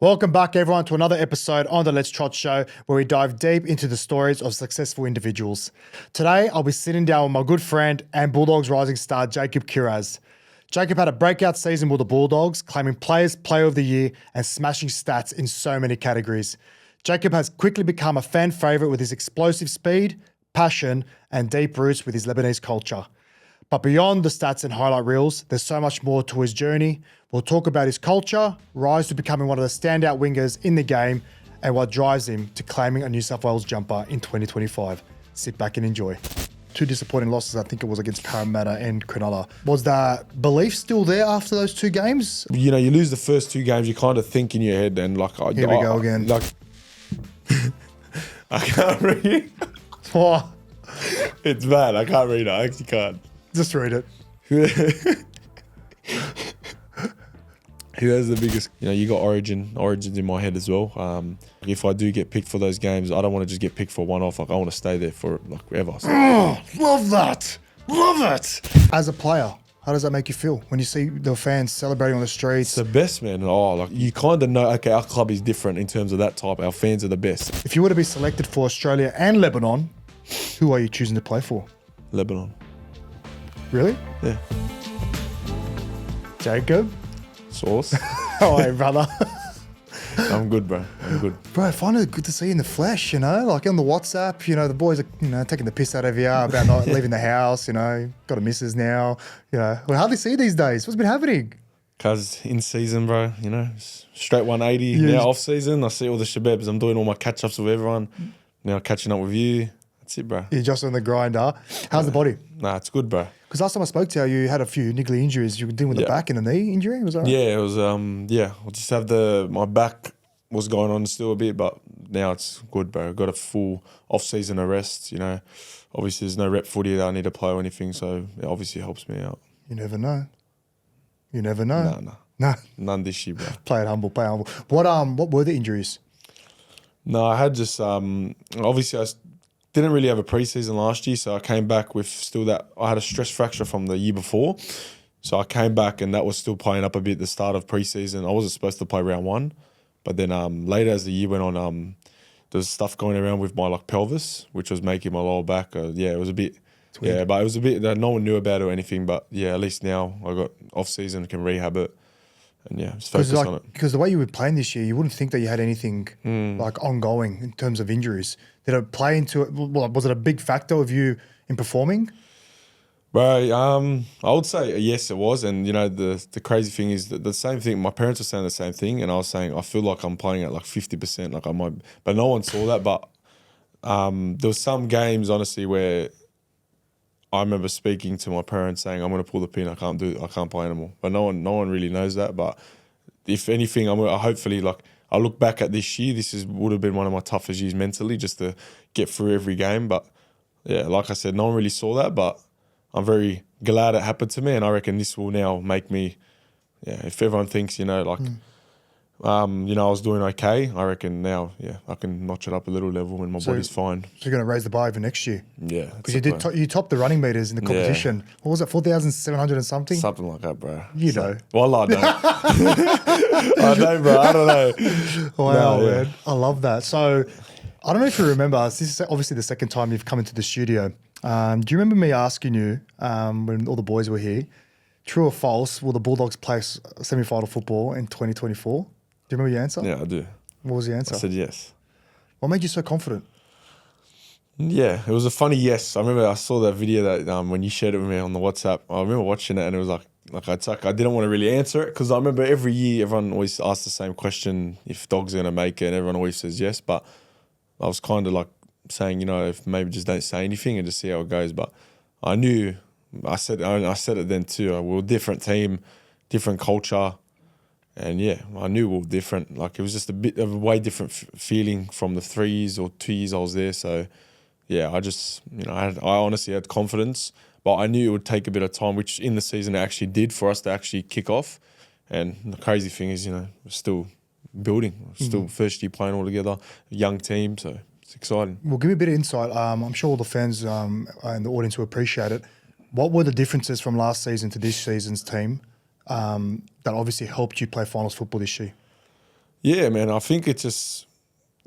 Welcome back, everyone, to another episode on the Let's Trot Show, where we dive deep into the stories of successful individuals. Today, I'll be sitting down with my good friend and Bulldogs rising star, Jacob Kiraz. Jacob had a breakout season with the Bulldogs, claiming Players Player of the Year and smashing stats in so many categories. Jacob has quickly become a fan favourite with his explosive speed, passion, and deep roots with his Lebanese culture. But beyond the stats and highlight reels, there's so much more to his journey. We'll talk about his culture, rise to becoming one of the standout wingers in the game, and what drives him to claiming a New South Wales jumper in 2025. Sit back and enjoy. Two disappointing losses, I think it was against Parramatta and Cronulla. Was that belief still there after those two games? You know, you lose the first two games, you kind of think in your head and like... Here we go again. Like, I can't read. Oh, It's bad, I can't read it, I actually can't. just read it. Who has the biggest, you know, you got Origins in my head as well. If I do get picked for those games, I don't want to just get picked for one-off. Like, I want to stay there for like ever. So. Oh, love that. Love it. As a player, how does that make you feel when you see the fans celebrating on the streets? It's the best, man. Oh, like you kind of know, okay, our club is different in terms of that type. Our fans are the best. If you were to be selected for Australia and Lebanon, who are you choosing to play for? Lebanon. Really? Yeah. Jacob? Sauce. How are you, brother? I'm good, bro. I'm good. Bro, I find it good to see you in the flesh, you know? Like on the WhatsApp, you know, the boys are, you know, taking the piss out of you about not leaving the house, you know, got a missus now, you know. We hardly see you these days. What's been happening? Cause in season, bro, you know, straight 180. Yeah. Now off season, I see all the shababs. I'm doing all my catch-ups with everyone. Now catching up with you. That's it, bro. You're just on the grinder. How's the body? Nah, it's good, bro. Because last time I spoke to you, you had a few niggly injuries. You were dealing with the back and the knee injury. Was that right? Yeah, it was, I just have my back was going on still a bit, but now it's good, bro. Got a full off-season arrest, you know. Obviously, there's no rep footy that I need to play or anything, so it obviously helps me out. You never know. You never know. Nah. No. None this year, bro. Play it humble, play it humble. What were the injuries? No, I had just, obviously I didn't really have a preseason last year, so I came back with still that. I had a stress fracture from the year before, so I came back and that was still playing up a bit at the start of preseason. I wasn't supposed to play round one, but then later as the year went on, there's stuff going around with my like pelvis, which was making my lower back. It was a bit, but it was a bit that no one knew about it or anything. But yeah, at least now I got off season, can rehab it. And yeah, just focus on it. Because the way you were playing this year, you wouldn't think that you had anything like ongoing in terms of injuries. Did it play into it? Well, was it a big factor of you in performing? Bro, I would say yes, it was. And you know, the crazy thing is that the same thing. My parents were saying the same thing, and I was saying I feel like I'm playing at like 50%, like I might. But no one saw that. But there was some games, honestly, where I remember speaking to my parents saying, I'm going to pull the pin, I can't play anymore. But no one really knows that. But if anything, hopefully, like, I look back at this year, would have been one of my toughest years mentally just to get through every game. But yeah, like I said, no one really saw that, but I'm very glad it happened to me. And I reckon this will now make me, if everyone thinks, you know, like, I was doing okay, I reckon now, I can notch it up a little level when my body's fine. So you're going to raise the bar even next year? Yeah. Because you topped the running meters in the competition. Yeah. What was it, 4,700 and something? Something like that, bro. You know. Well, I don't. I don't, bro. I don't know. Wow, man. I love that. So I don't know if you remember, this is obviously the second time you've come into the studio. Do you remember me asking you when all the boys were here, true or false, will the Bulldogs play semi-final football in 2024? Do you remember your answer? Yeah, I do. What was the answer? I said yes. What made you so confident? Yeah, it was a funny yes. I remember I saw that video that when you shared it with me on the WhatsApp. I remember watching it and it was like I didn't want to really answer it because I remember every year everyone always asks the same question if Dogs are going to make it and everyone always says yes. But I was kind of like saying, you know, if maybe just don't say anything and just see how it goes. But I knew, I said it then too. We were a different team, different culture. And yeah, I knew we were different. Like it was just a bit of a way different feeling from the 3 years or 2 years I was there. So yeah, I just, you know, I honestly had confidence, but I knew it would take a bit of time, which in the season it actually did for us to actually kick off. And the crazy thing is, you know, we're still building, still first year playing all together, a young team. So it's exciting. Well, give me a bit of insight. I'm sure all the fans and the audience will appreciate it. What were the differences from last season to this season's team that obviously helped you play finals football this year? Yeah, man. I think it's just,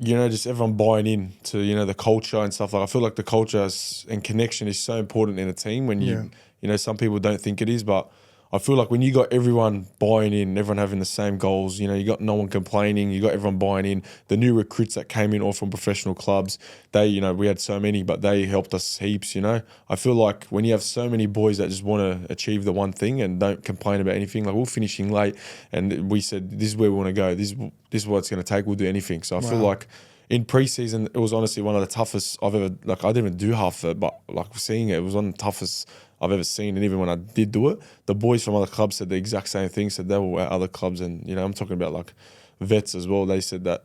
just everyone buying in to, the culture and stuff. Like, I feel like the culture and connection is so important in a team when some people don't think it is, but I feel like when you got everyone buying in, everyone having the same goals, you got no one complaining, you got everyone buying in. The new recruits that came in all from professional clubs, they, we had so many, but they helped us heaps, I feel like when you have so many boys that just want to achieve the one thing and don't complain about anything, like we're finishing late and we said, this is where we want to go. This is what it's going to take. We'll do anything. So I feel like in preseason, it was honestly one of the toughest I've ever, like I didn't even do half of it, but like seeing it, it was one of the toughest I've ever seen. And even when I did do it, the boys from other clubs said the exact same thing, said they were at other clubs. And, I'm talking about like vets as well. They said that,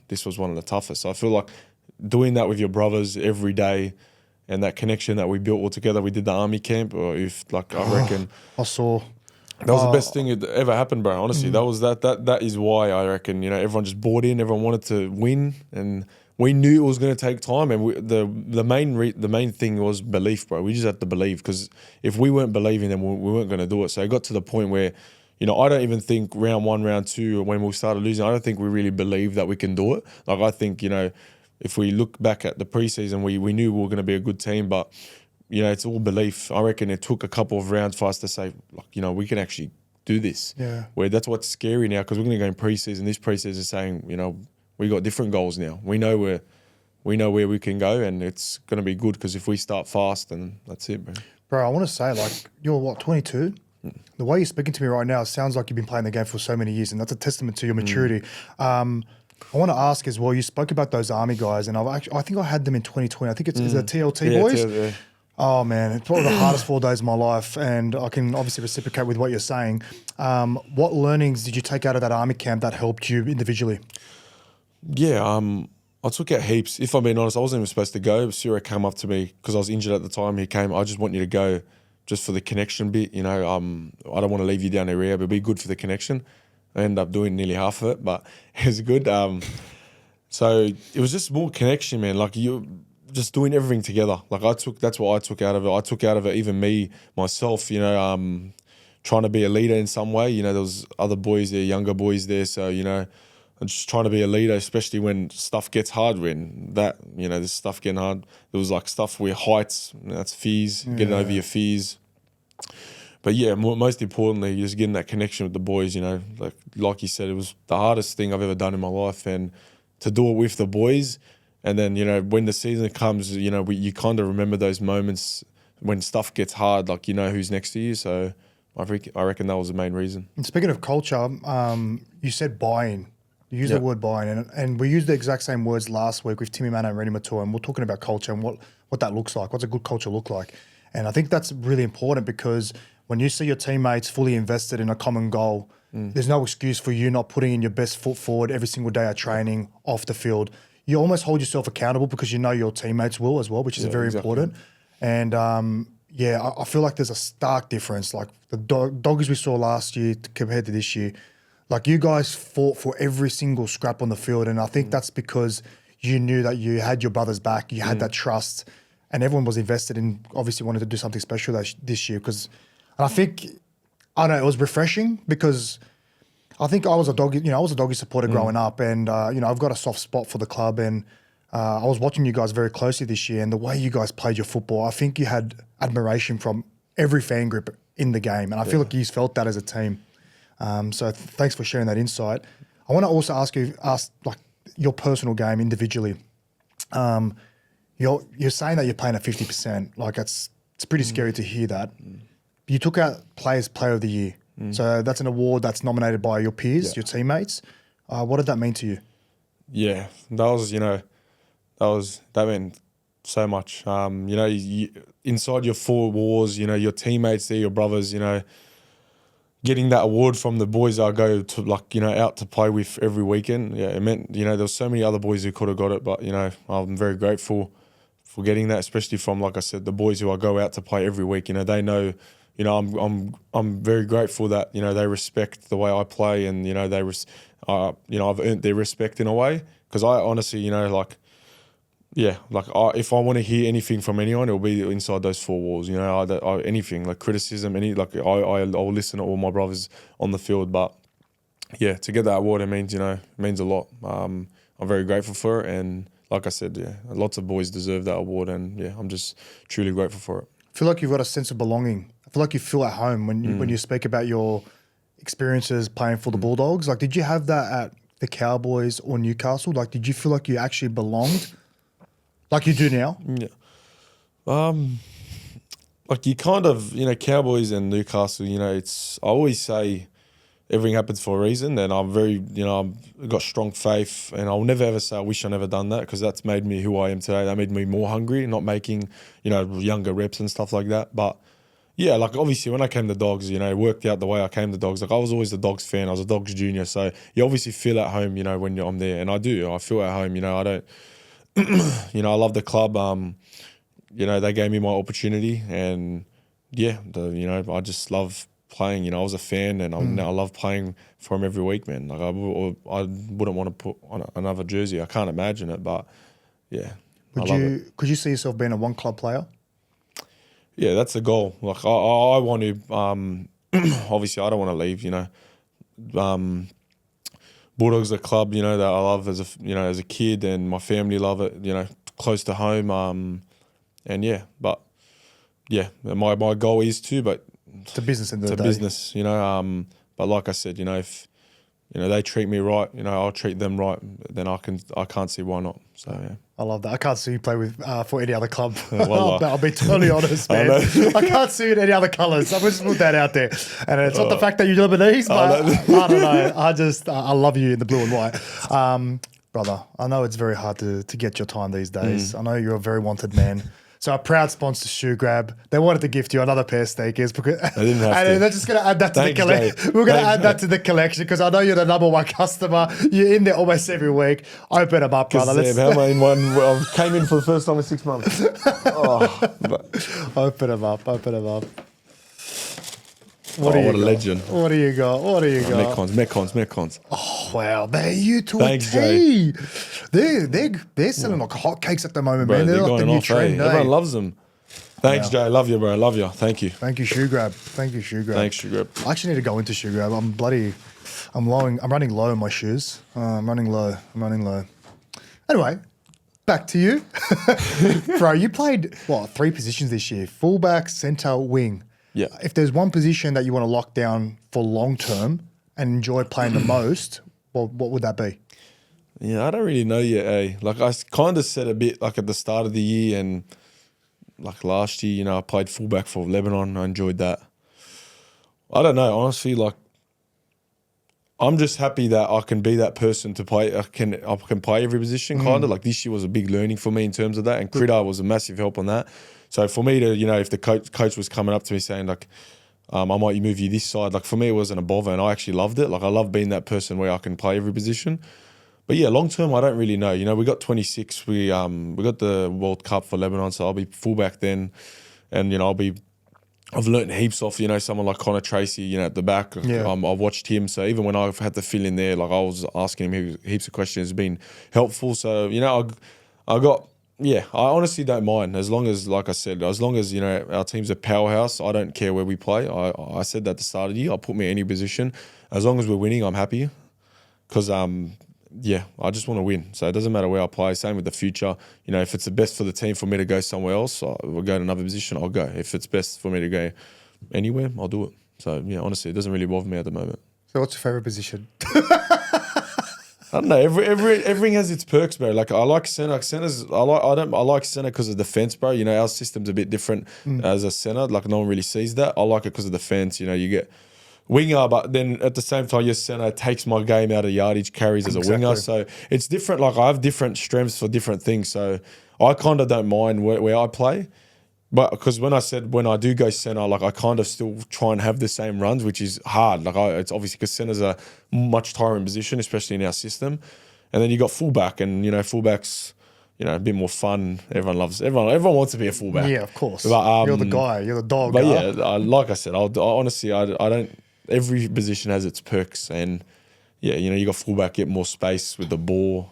this was one of the toughest. So I feel like doing that with your brothers every day and that connection that we built all together, we did the army camp, or I reckon. I saw. That was the best thing that ever happened, bro. Honestly, that is why I reckon, everyone just bought in, everyone wanted to win, and we knew it was going to take time. And the main thing was belief, bro. We just had to believe, because if we weren't believing, then we weren't going to do it. So it got to the point where, I don't even think round 1, round 2, or when we started losing, I don't think we really believed that we can do it. Like, I think, if we look back at the preseason, we knew we were going to be a good team, but it's all belief. I reckon it took a couple of rounds for us to say, like, we can actually do this. Yeah. Where that's what's scary now, because we're going to go in preseason. This preseason is saying, we got different goals now. We know where we can go, and it's going to be good, because if we start fast, then that's it, bro. Bro, I want to say, like, you're what, 22? The way you're speaking to me right now, it sounds like you've been playing the game for so many years, and that's a testament to your maturity. I want to ask as well, you spoke about those army guys, and I think I had them in 2020. I think it's the TLT boys. TLT. Oh, man, it's probably the hardest 4 days of my life, and I can obviously reciprocate with what you're saying. What learnings did you take out of that army camp that helped you individually? Yeah, I took out heaps. If I'm being honest, I wasn't even supposed to go. Sura came up to me because I was injured at the time. He came, I just want you to go just for the connection bit. I don't want to leave you down there, but it'd be good for the connection. I ended up doing nearly half of it, but it was good. So it was just more connection, man. Like, you just doing everything together. Like, that's what I took out of it. I took out of it even myself, trying to be a leader in some way. There was other boys there, younger boys there. So, I'm just trying to be a leader, especially when stuff gets hard, this stuff getting hard. There was like stuff where heights, that's fears, getting over your fears. But yeah, most importantly, just getting that connection with the boys, like you said, it was the hardest thing I've ever done in my life. And to do it with the boys, and then, when the season comes, you kind of remember those moments when stuff gets hard, like, who's next to you. So I reckon that was the main reason. And speaking of culture, you said buy-in. You used the word buy-in, and we used the exact same words last week with Timmy Mann and Rennie Matua, and we're talking about culture and what that looks like. What's a good culture look like? And I think that's really important, because when you see your teammates fully invested in a common goal, there's no excuse for you not putting in your best foot forward every single day at training, off the field. You almost hold yourself accountable because you know your teammates will as well, which is very important. And I feel like there's a stark difference. Like the Doggies we saw last year compared to this year, like you guys fought for every single scrap on the field. And I think that's because you knew that you had your brothers back, you had that trust, and everyone was invested in, obviously wanted to do something special this year. And I think, I don't know, it was refreshing, because I think I was a Doggy supporter growing up, and I've got a soft spot for the club, and I was watching you guys very closely this year, and the way you guys played your football, I think you had admiration from every fan group in the game, and I feel like you felt that as a team. So thanks for sharing that insight. I want to also ask like your personal game individually. You're saying that you're playing at 50%. Like it's pretty scary to hear that. You took out Player of the Year. So that's an award that's nominated by your peers, your teammates. What did that mean to you? Yeah, that meant so much. Inside your four walls, your teammates there, your brothers, getting that award from the boys I go to, out to play with every weekend. Yeah, it meant, there was so many other boys who could have got it, but, I'm very grateful for getting that, especially from, like I said, the boys who I go out to play every week. They know, I'm very grateful that, they respect the way I play, and, I've earned their respect in a way. Because I honestly, if I want to hear anything from anyone, it'll be inside those four walls. Anything like criticism, I'll listen to all my brothers on the field. But yeah, to get that award, it means, it means a lot. I'm very grateful for it. And like I said, yeah, lots of boys deserve that award. And yeah, I'm just truly grateful for it. I feel like you've got a sense of belonging. I feel like you feel at home when you speak about your experiences playing for the Bulldogs. Like, did you have that at the Cowboys or Newcastle? Like, did you feel like you actually belonged like you do now? Yeah. Like you kind of, Cowboys and Newcastle, I always say everything happens for a reason, and I'm very, I've got strong faith, and I'll never ever say I wish I never done that, because that's made me who I am today. That made me more hungry, not making, younger reps and stuff like that. But yeah, like obviously when I came to Dogs, it worked out the way I came to Dogs. Like I was always a Dogs fan. I was a Dogs junior, so you obviously feel at home, when I'm there, and I do. I feel at home. I don't, I love the club. They gave me my opportunity, and yeah, I just love playing. I was a fan, and I love playing for him every week, man. Like I wouldn't want to put on another jersey. I can't imagine it, but yeah. Could you see yourself being a one club player? Yeah, that's the goal. Like I want to. Obviously, I don't want to leave. Bulldogs are a club, that I love as a kid, and my family love it. Close to home. And yeah, but yeah, my goal is to, but it's a business in the day. Business, But like I said, if they treat me right, I'll treat them right. Then I can't see why not. So yeah. I love that. I can't see you play with for any other club. Well, I'll be totally honest, man. I can't see you in any other colours. I'm just put that out there. And it's not the fact that you're Lebanese, but I don't know. I love you in the blue and white. Brother, I know it's very hard to get your time these days. I know you're a very wanted man. So our proud sponsor, ShoeGrab, they wanted to gift you another pair of sneakers because I didn't have to. They're just going to add that to the collection. We're going to add that to the collection because I know you're the number one customer. You're in there almost every week. Open them up, brother. I came in for the first time in 6 months. Open them up. Open them up. What a legend. What do you got? Metcons. Oh, wow. They're you to Thanks, a T. They're selling like hotcakes at the moment, Bro, man. They're like the new trend. Everyone loves them. Thanks, Jay. Love you, bro. Love you. Thank you. Thank you, ShoeGrab. Thanks, ShoeGrab. I actually need to go into ShoeGrab. I'm running low on my shoes. I'm running low. Anyway, back to you. Bro, you played, 3 positions this year? Fullback, centre, wing. Yeah. If there's one position that you want to lock down for long term and enjoy playing the most, what would that be? Yeah, I don't really know yet, eh? Like I kind of said a bit like at the start of the year, and like last year, I played fullback for Lebanon. I enjoyed that. I don't know, honestly, like I'm just happy that I can be that person to play. I can play every position kind of. Like this year was a big learning for me in terms of that, and Critter was a massive help on that. So for me to, if the coach was coming up to me saying like, I might move you this side, like for me it wasn't a bother, and I actually loved it. Like I love being that person where I can play every position. But yeah, long term I don't really know. We got 26. We got the World Cup for Lebanon, so I'll be fullback then, and I've learnt heaps off someone like Connor Tracy at the back. Yeah. I've watched him, so even when I've had to fill in there, like I was asking him heaps of questions. It's been helpful. So I honestly don't mind, as long as, like I said, as long as our team's a powerhouse. I don't care where we play. I said that at the start of the year. I'll put me in any position, as long as we're winning. I'm happy, because I just want to win. So it doesn't matter where I play. Same with the future. If it's the best for the team for me to go somewhere else, we'll go to another position. I'll go. If it's best for me to go anywhere, I'll do it. So yeah, honestly, it doesn't really bother me at the moment. So what's your favorite position? I don't know. Everything has its perks, bro. Like I like centre. I like centre because of defense, bro. Our system's a bit different as a centre. Like no one really sees that. I like it because of defense. You get winger, but then at the same time, your centre takes my game out of yardage carries as a winger. So it's different. Like I have different strengths for different things. So I kind of don't mind where I play. But because when I do go centre, like I kind of still try and have the same runs, which is hard. Like it's obviously because centre's a much tiring position, especially in our system. And then you got fullback, and fullbacks, a bit more fun. Everyone wants to be a fullback. Yeah, of course. But, you're the guy. You're the dog. But yeah, like I said, I honestly don't. Every position has its perks, and yeah, you got fullback, get more space with the ball.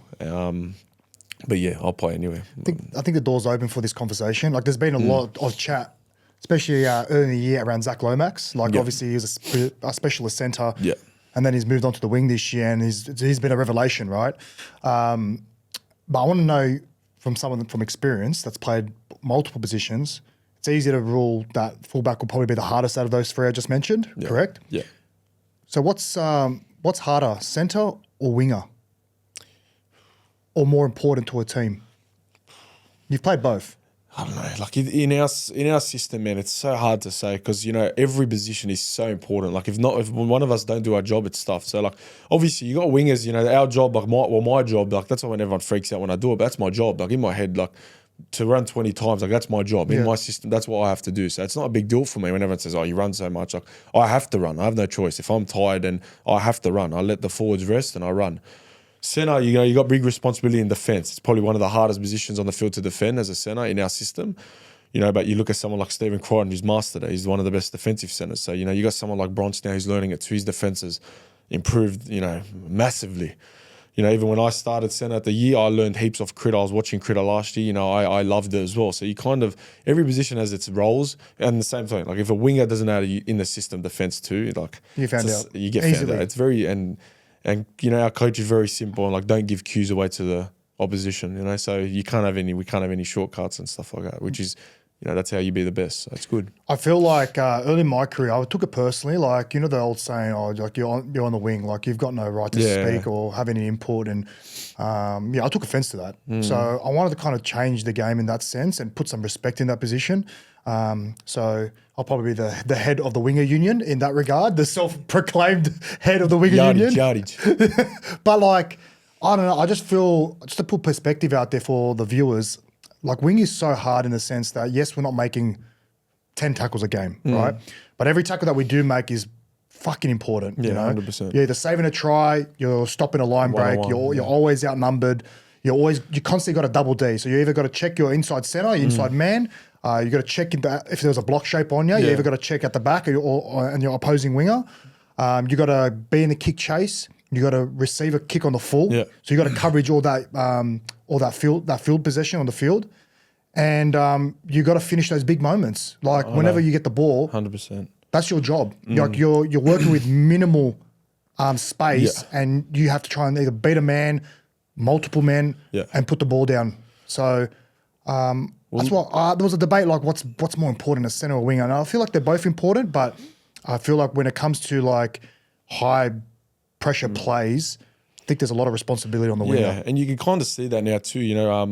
But yeah, I'll play anyway. I think the door's open for this conversation. Like, there's been a lot of chat, especially early in the year around Zach Lomax. Like, obviously, he was a specialist centre. Yeah. and then he's moved on to the wing this year, and he's been a revelation, right? But I want to know from someone from experience that's played multiple positions. It's easy to rule that fullback will probably be the hardest out of those three I just mentioned. Yeah. Correct? Yeah. So what's harder, centre or winger, or more important to a team? You've played both. I don't know. Like in our system, man, it's so hard to say because every position is so important. Like if one of us don't do our job, it's tough. So like obviously you got wingers. Our job, like my job, like that's why when everyone freaks out when I do it. But that's my job. Like in my head, like to run 20 times, like that's my job in my system. That's what I have to do. So it's not a big deal for me when everyone says, "Oh, you run so much." Like I have to run. I have no choice. If I'm tired, and I have to run. I let the forwards rest and I run. Centre, you got big responsibility in defence. It's probably one of the hardest positions on the field to defend as a centre in our system. But you look at someone like Stephen Crichton, who's mastered it. He's one of the best defensive centres. So, you got someone like Bronze now who's learning it too. His defence has improved, massively. Even when I started centre at the year, I learned heaps of critter. I was watching critter last year. I loved it as well. So you every position has its roles. And the same thing, like if a winger doesn't know in the system defence too, like you found out. You get easily. found out. It's very our coach is very simple and like don't give cues away to the opposition. So we can't have any shortcuts and stuff like that, which is that's how you be the best. So it's good. I feel like early in my career, I took it personally. Like the old saying, "Oh, like you're on the wing, like you've got no right to speak or have any input." And I took offence to that. So I wanted to kind of change the game in that sense and put some respect in that position. So I'll probably be the head of the winger union in that regard, the self-proclaimed head of the winger union. Yardage. But like, I don't know. I just feel, just to put perspective out there for the viewers, like wing is so hard in the sense that yes, we're not making 10 tackles a game, right? But every tackle that we do make is fucking important. Yeah, 100%. You're either saving a try, you're stopping a line break, you're always outnumbered. You constantly got a double D. So you either got to check your inside centre, your inside man. You got to check if there's a block shape on you. You either got to check at the back and your opposing winger. You got to be in the kick chase. You got to receive a kick on the full. Yeah. So you got to coverage all that field possession on the field, and you got to finish those big moments. Like whenever you get the ball, 100%. That's your job. Like you're working with minimal space, and you have to try and either beat a man, multiple men, and put the ball down. So that's what there was a debate like what's more important, a centre or winger, and I feel like they're both important, but I feel like when it comes to like high pressure plays, I think there's a lot of responsibility on the winger. Yeah, and you can kind of see that now too. I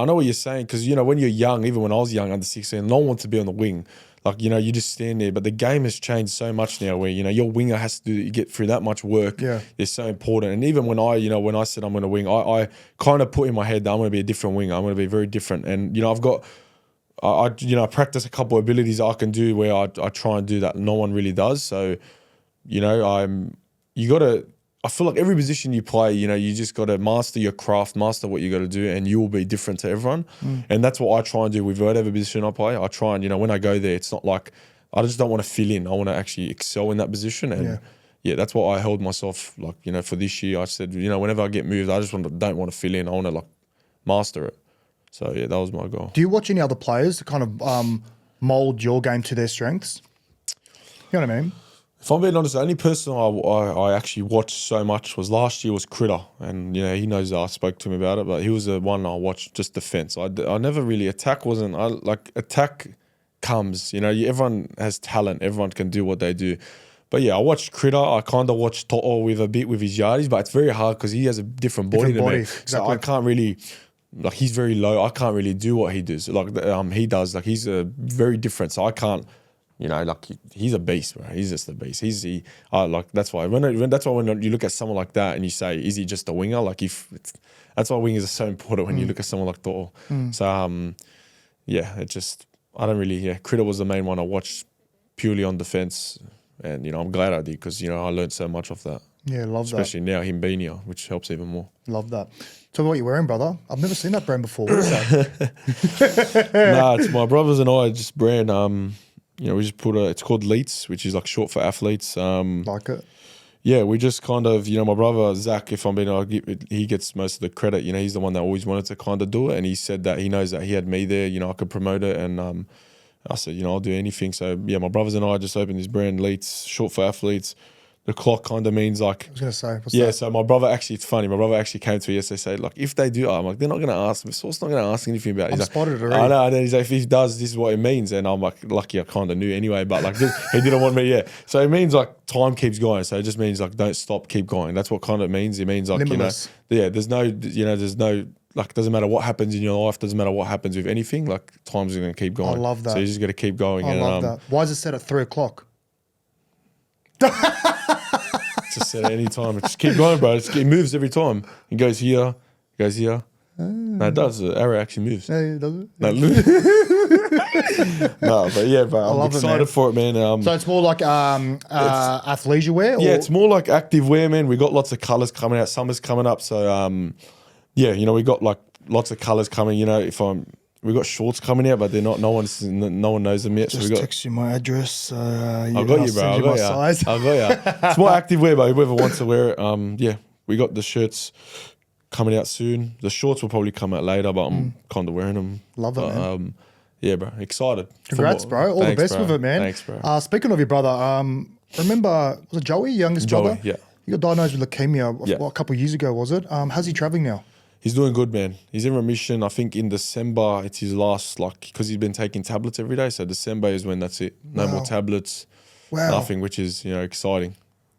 know what you're saying because when you're young, even when I was young, under 16, no one wants to be on the wing. Like you just stand there. But the game has changed so much now, where your winger has to get through that much work. Yeah, it's so important. And even when I said I'm going to wing, I kind of put in my head that I'm going to be a different winger. I'm going to be very different. And I've got. I practice a couple of abilities I can do where I try and do that no one really does. So, I feel like every position you play, you just got to master your craft, master what you got to do, and you will be different to everyone. And that's what I try and do with whatever position I play. I try and, when I go there, it's not like, I just don't want to fill in. I want to actually excel in that position. And that's what I held myself like, for this year. I said, whenever I get moved, I just don't want to fill in. I want to like master it. So that was my goal. Do you watch any other players to kind of mold your game to their strengths? You know what I mean? If I'm being honest, the only person I actually watched so much was last year was Critter. And, he knows I spoke to him about it, but he was the one I watched just defense. I never really, attack comes, everyone has talent. Everyone can do what they do. But yeah, I watched Critter. I kind of watched Toto with his yardies, but it's very hard because he has a different body to me. Exactly. So I can't really, he's very low. I can't really do what he does. He does. He's very different. So I can't. He's a beast, bro. He's just a beast. That's why when you look at someone like that and you say, is he just a winger? That's why wingers are so important when you look at someone like Thor. So I don't really. Critter was the main one I watched purely on defense, and I'm glad I did because I learned so much of that. Yeah, love especially now him being here, which helps even more. Love that. Tell me what you're wearing, brother. I've never seen that brand before. What is that? Nah, it's my brothers and I just brand. We just put it's called Leets, which is like short for athletes. Like it. Yeah, we just kind of, my brother Zach, if I'm being, he gets most of the credit. He's the one that always wanted to kind of do it, and he said that he knows that he had me there. I could promote it, and I said, I'll do anything. So yeah, my brothers and I just opened this brand, Leets, short for athletes. The clock kind of means like, I was going to say, what's yeah. that? So my brother actually, it's funny. My brother actually came to me yesterday, say like, if they do, I'm like, they're not going to ask. The source not going to ask anything about it. I've He's spotted it like, already. I know. And then he's like, if he does, this is what it means. And I'm like, lucky I kind of knew anyway. But like, he didn't want me. Yeah. So it means like time keeps going. So it just means like don't stop, keep going. That's what kind of means. It means like Limitless. there's no like doesn't matter what happens in your life. Doesn't matter what happens with anything. Like time's going to keep going. I love that. So you just got to keep going. I love that. Why is it set at 3 o'clock? Just set at any time. Just keep going, bro. It moves every time. It goes here. It goes here. No, it does. The arrow actually moves. Yeah, does it? No, no, but yeah, bro. I'm love it, excited man. for it, man. So it's more like athleisure wear? Yeah, or- it's more like active wear, man. We got lots of colors coming out. Summer's coming up, so yeah, you know, we got like lots of colors coming. You know, we got shorts coming out, but they're not. No one knows them yet. Just so we got. text you my address. I got you, bro. I got you. Size. I got you. It's more active wear, but whoever wants to wear it. Yeah, we got the shirts coming out soon. The shorts will probably come out later, but I'm kind of wearing them. Love it, But, man. yeah, bro. Excited. Congrats, bro. All the best bro. with it, man. Thanks, bro. Speaking of your brother, remember, was it Joey, youngest Joey, brother? yeah. He got diagnosed with leukemia Yeah. a couple of years ago, was it? How's he traveling now? He's doing good, man. He's in remission. I think in December, it's his last, like, because he's been taking tablets every day. So December is when that's it. No more tablets, Wow. nothing, which is, you know, exciting.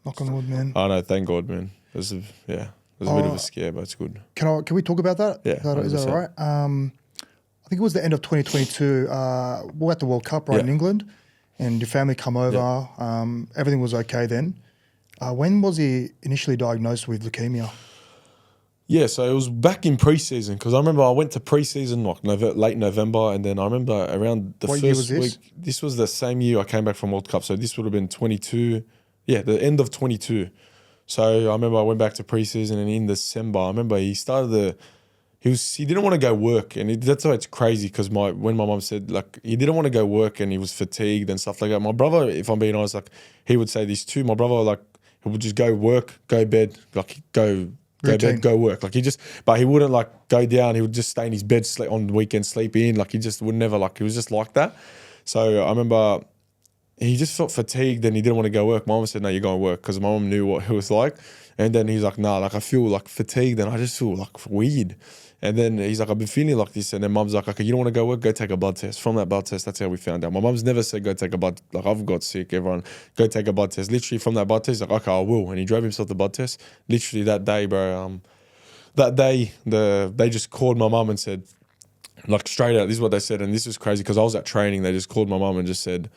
Knock on wood, man. I know, thank God, man. There's a bit of a scare, but it's good. Can we talk about that? Yeah, Is that 100%. all right? I think it was the end of 2022. We're at the World Cup in England, and your family come over. Everything was okay then. When was he initially diagnosed with leukemia? Yeah, so it was back in pre-season because I remember I went to pre-season like late November, and then I remember around the What year first was this? week. This was the same year I came back from World Cup, so this would have been 22. Yeah, the end of 22. So I remember I went back to pre-season, and in December, I remember he didn't want to go work, and that's why it's crazy because when my mum said like he didn't want to go work and he was fatigued and stuff like that. My brother, if I'm being honest, like he would say this too. My brother like he would just go work, go bed, like go Routine. bed, go work. Like but he wouldn't like go down. He would just stay in his bed, sleep on the weekend, sleep in. Like he just would never he was just like that. So I remember he just felt fatigued and he didn't want to go work. My mum said, no, you're going to work because my mum knew what it was like. And then he's like, nah, like I feel like fatigued and I just feel like weird. And then he's like, I've been feeling like this. And then mum's like, okay, you don't want to go work? Go take a blood test. From that blood test, that's how we found out. My mum's never said, go take a blood. Like I've got sick, everyone, go take a blood test. Literally from that blood test, like, okay, I will. And he drove himself the blood test. Literally that day, bro, they just called my mum and said, like straight out, this is what they said. And this was crazy because I was at training. They just called my mum and just said,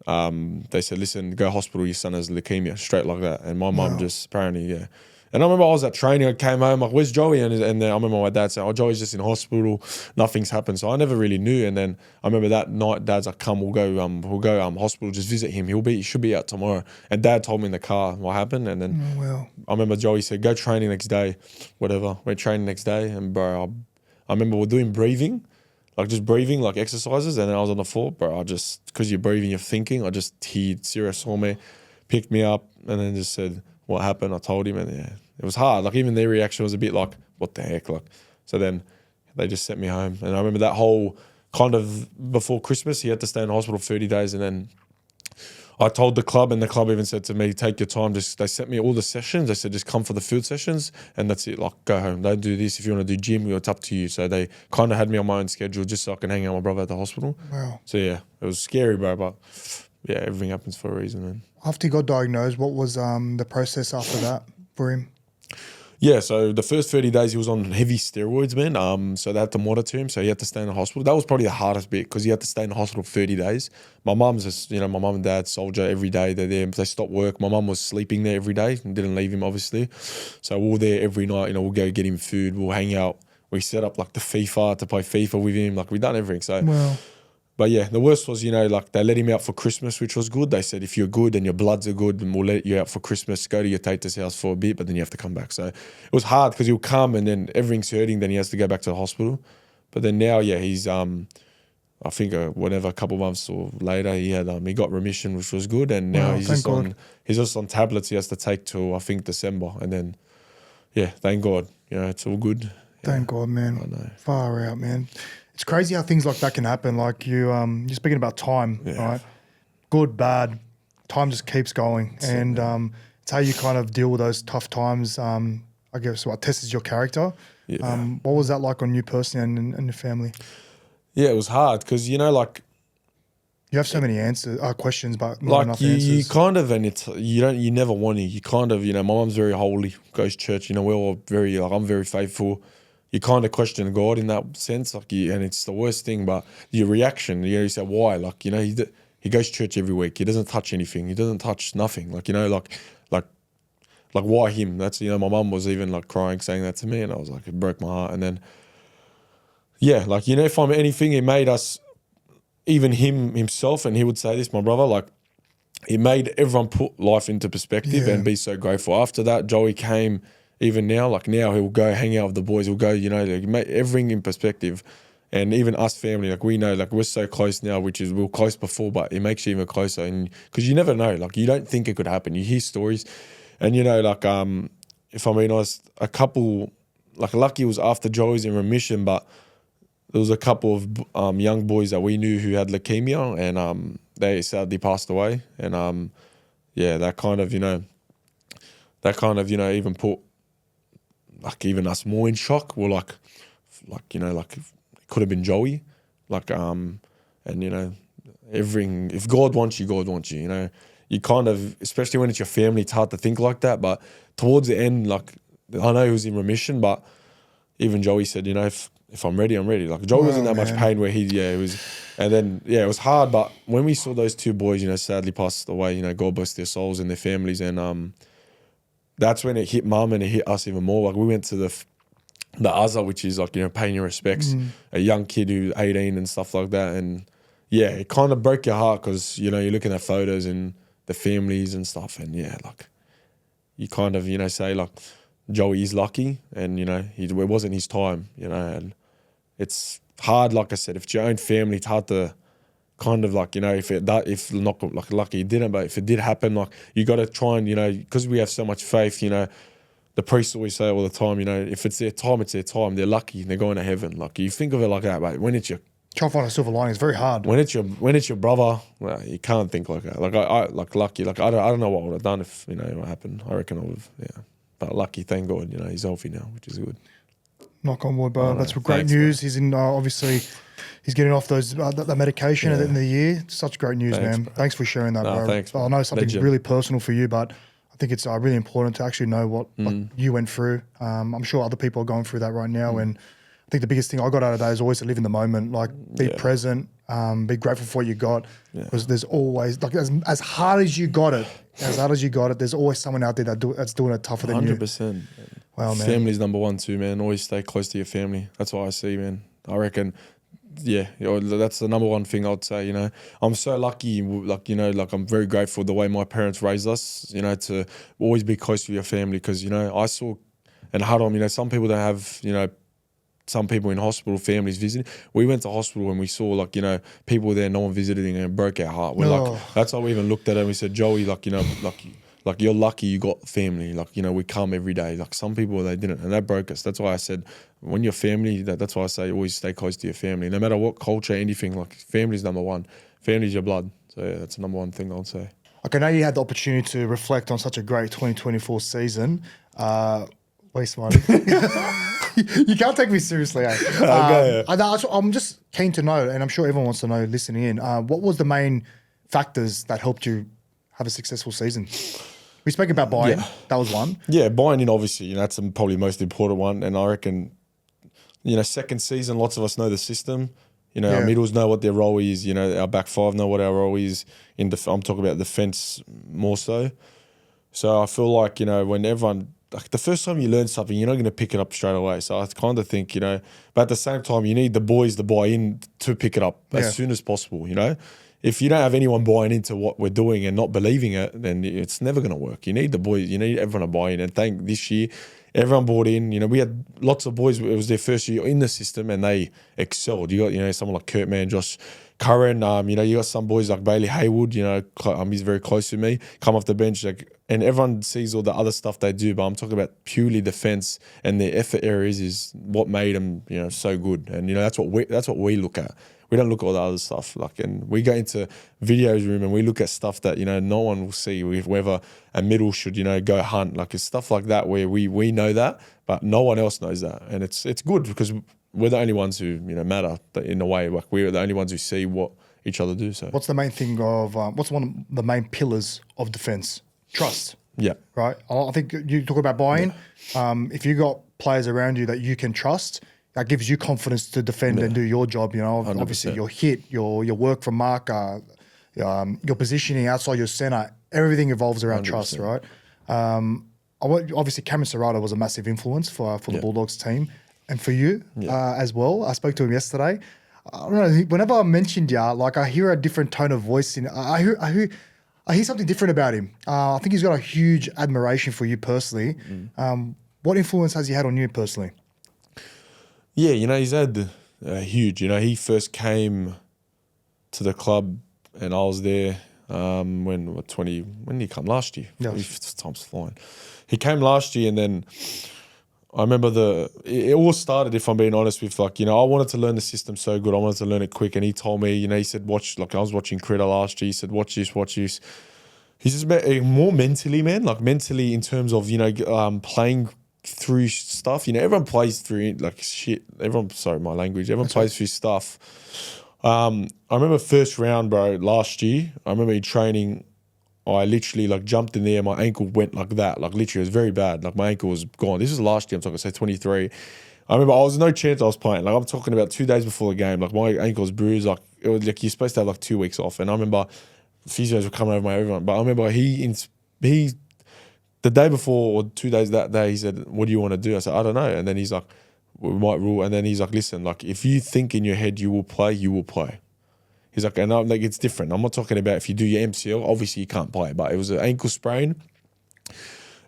they said, listen, go hospital, your son has leukemia, straight like that. And my mum just apparently, yeah. And I remember I was at training, I came home, like, where's Joey? And then I remember my dad saying, oh, Joey's just in hospital, nothing's happened. So I never really knew. And then I remember that night, Dad's like, come, we'll go hospital, just visit him. He should be out tomorrow. And Dad told me in the car what happened. And then I remember Joey said, go training next day, whatever. Went training next day. And bro, I remember we're doing breathing, like just breathing, like exercises. And then I was on the floor, bro, because you're breathing, you're thinking, Sierra saw me, picked me up, and then just said, what happened? I told him, and yeah, it was hard. Like even their reaction was a bit like, what the heck? Like, so then they just sent me home. And I remember that whole kind of before Christmas, he had to stay in the hospital 30 days. And then I told the club, and the club even said to me, take your time. They sent me all the sessions. They said, just come for the field sessions and that's it. Like, go home. Don't do this. If you want to do gym, it's up to you. So they kind of had me on my own schedule just so I can hang out with my brother at the hospital. Wow. So yeah, it was scary, bro, but yeah, everything happens for a reason, man. After he got diagnosed, what was the process after that for him? Yeah, so the first 30 days he was on heavy steroids, man. So they had to monitor him, so he had to stay in the hospital. That was probably the hardest bit because he had to stay in the hospital 30 days. My mum's just, my mum and dad soldier every day. They're there. They stopped work. My mum was sleeping there every day and didn't leave him, obviously. So we were there every night. We'll go get him food. We'll hang out. We set up like the FIFA to play FIFA with him. Like we done everything. So. Well. But yeah, the worst was, like they let him out for Christmas, which was good. They said, if you're good and your bloods are good, then we'll let you out for Christmas, go to your tater's house for a bit, but then you have to come back. So it was hard because he'll come and then everything's hurting, then he has to go back to the hospital. But then now, yeah, he's, I think a couple months or later, he got remission, which was good. And now he's just on tablets he has to take till, I think, December. And then, yeah, thank God, it's all good. Thank God, man. I know. Far out, man. It's crazy how things like that can happen. Like you're speaking about time, right? Good, bad, time just keeps going. It's it's how you kind of deal with those tough times. I guess what tests your character. Yeah. What was that like on you personally and your family? Yeah, it was hard because, you know, like You have so many questions, but not enough you answers. kind of, and you never want to. You kind of, you know, my mum's very holy, goes to church. You know, we're all very, like, I'm very faithful. You kind of question God in that sense, like, and it's the worst thing. But your reaction, you know, you say why? Like, you know, he goes to church every week. He doesn't touch anything. He doesn't touch nothing. Like, you know, like why him? That's, you know, my mum was even like crying, saying that to me, and I was like, it broke my heart. And then, yeah, like, you know, if I'm anything, it made us. Even himself, and he would say this, my brother, like, he made everyone put life into perspective and be so grateful. After that, Joey came, even now, like now he'll go hang out with the boys, he'll go, you know, like, make everything in perspective. And even us family, like we know, like we're so close now, which is we were close before, but it makes you even closer. And because you never know, like you don't think it could happen. You hear stories, and you know, like if I'm being honest, a couple, like lucky was after Joey's in remission, but there was a couple of young boys that we knew who had leukemia, and they sadly passed away. And yeah, that kind of, you know, even put like even us more in shock. We're like you know, like it could have been Joey, like and you know, everything. If God wants you, God wants you. You know, you kind of, especially when it's your family, it's hard to think like that. But towards the end, like I know he was in remission, but even Joey said, you know, if I'm ready, I'm ready. Like Joey was in that much pain where it was, and then it was hard. But when we saw those two boys, you know, sadly passed away, you know, God bless their souls and their families, and that's when it hit mum and it hit us even more. Like we went to the Azza, which is like, you know, paying your respects, a young kid who's 18 and stuff like that, and yeah, it kind of broke your heart because, you know, you're looking at photos and the families and stuff, and yeah, like you kind of, you know, say like Joey is lucky, and you know, it wasn't his time, you know, and it's hard. Like I said, if it's your own family, it's hard to kind of like, you know, if not like lucky it didn't, but if it did happen, like you got to try and, you know, because we have so much faith, you know, the priests always say all the time, you know, if it's their time, it's their time. They're lucky, they're going to heaven. Like you think of it like that, but when it's your Try to find a silver lining. It's very hard. when it's your brother, well, you can't think like that. Like I like lucky, like I don't know what I would have done if, you know, what happened. I reckon I would have, yeah. But lucky, thank God, you know, he's healthy now, which is good. Knock on wood, bro. That's great news. Man. He's in, obviously, he's getting off those the medication at the end of the year. Such great news, man. Bro. Thanks for sharing that, bro. Thanks, bro. I know something really personal for you, but I think it's really important to actually know what like, you went through. I'm sure other people are going through that right now, and I think the biggest thing I got out of that is always to live in the moment, like be present, be grateful for what you got, because there's always, like as hard as you got it, there's always someone out there that's doing it tougher than you. 100%. Wow, man. Family's number one too, man. Always stay close to your family. That's what I see, man. I reckon, yeah, that's the number one thing I'd say, you know. I'm so lucky, like, you know, like I'm very grateful the way my parents raised us, you know, to always be close to your family, because, you know, I saw, and Haram, you know, some people don't have, you know, some people in hospital, families visiting. We went to hospital and we saw, like, you know, people there, no one visiting, and it broke our heart. We're like, that's how we even looked at it and we said, Joey, like, you know, like you're lucky you got family. Like, you know, we come every day. Like some people, they didn't, and that broke us. That's why I said, when you're family, that's why I say always stay close to your family. No matter what culture, anything, like family's number one. Family's your blood. So yeah, that's the number one thing I'll say. Like, I know you had the opportunity to reflect on such a great 2024 season. Waste money. You can't take me seriously. I'm just keen to know, and I'm sure everyone wants to know listening in, what was the main factors that helped you have a successful season? We spoke about buying. That was one. Yeah, buying in, obviously, you know, that's probably the most important one. And I reckon, you know, second season, lots of us know the system. You know, our middles know what their role is. You know, our back five know what our role is. I'm talking about defense more so. So I feel like, you know, when everyone, like the first time you learn something, you're not going to pick it up straight away. So I kind of think, you know, but at the same time, you need the boys to buy in to pick it up as soon as possible, you know. If you don't have anyone buying into what we're doing and not believing it, then it's never going to work. You need the boys, you need everyone to buy in. And this year, everyone bought in. You know, we had lots of boys, it was their first year in the system and they excelled. You got, you know, someone like Kurt, man, Josh Curran, you know, you got some boys like Bailey Haywood, you know, he's very close to me, come off the bench, like and everyone sees all the other stuff they do, but I'm talking about purely defense, and their effort areas is what made them, so good. And that's what we look at. We don't look at all the other stuff. And we go into videos room and we look at stuff that no one will see. Whether a middle should go hunt, it's stuff like that where we know that, but no one else knows that, and it's good because we're the only ones who matter in a way. We're the only ones who see what each other do. So what's the main thing of what's one of the main pillars of defense? Trust. Yeah. Right. I think you talk about buy-in. If you got players around you that you can trust, that gives you confidence to defend and do your job. 100%. Obviously your hit, your work from marker, your positioning outside your center, everything evolves around 100%. Trust, right? Obviously Cameron Serrata was a massive influence for the Bulldogs team and for you as well. I spoke to him yesterday. I don't know. Whenever I mentioned you, I hear a different tone of voice in. I hear something different about him. I think he's got a huge admiration for you personally. What influence has he had on you personally? Yeah, he's had huge. He first came to the club and I was there when did he come? Last year? Yes. Time's flying. He came last year, and then I remember it all started, if I'm being honest, with I wanted to learn the system so good. I wanted to learn it quick. And he told me, he said, watch, I was watching Critter last year. He said, watch this. He's just more mentally, man, mentally in terms of, playing through stuff. Everyone plays through shit. Sorry, my language. Everyone plays through stuff. I remember first round, bro, last year. I remember in training, I literally jumped in there. My ankle went like that. Literally, it was very bad. My ankle was gone. This was last year. I'm talking, say 23. I remember I was no chance I was playing. I'm talking about 2 days before the game. My ankle was bruised. It was you're supposed to have 2 weeks off. And I remember physios were coming over everyone. But I remember he the day before or 2 days that day, he said, "What do you want to do?" I said, "I don't know." And then he's like, "We might rule." And then he's like, "Listen, if you think in your head you will play, you will play." He's like, and I'm like, it's different. I'm not talking about if you do your MCL, obviously you can't play, but it was an ankle sprain.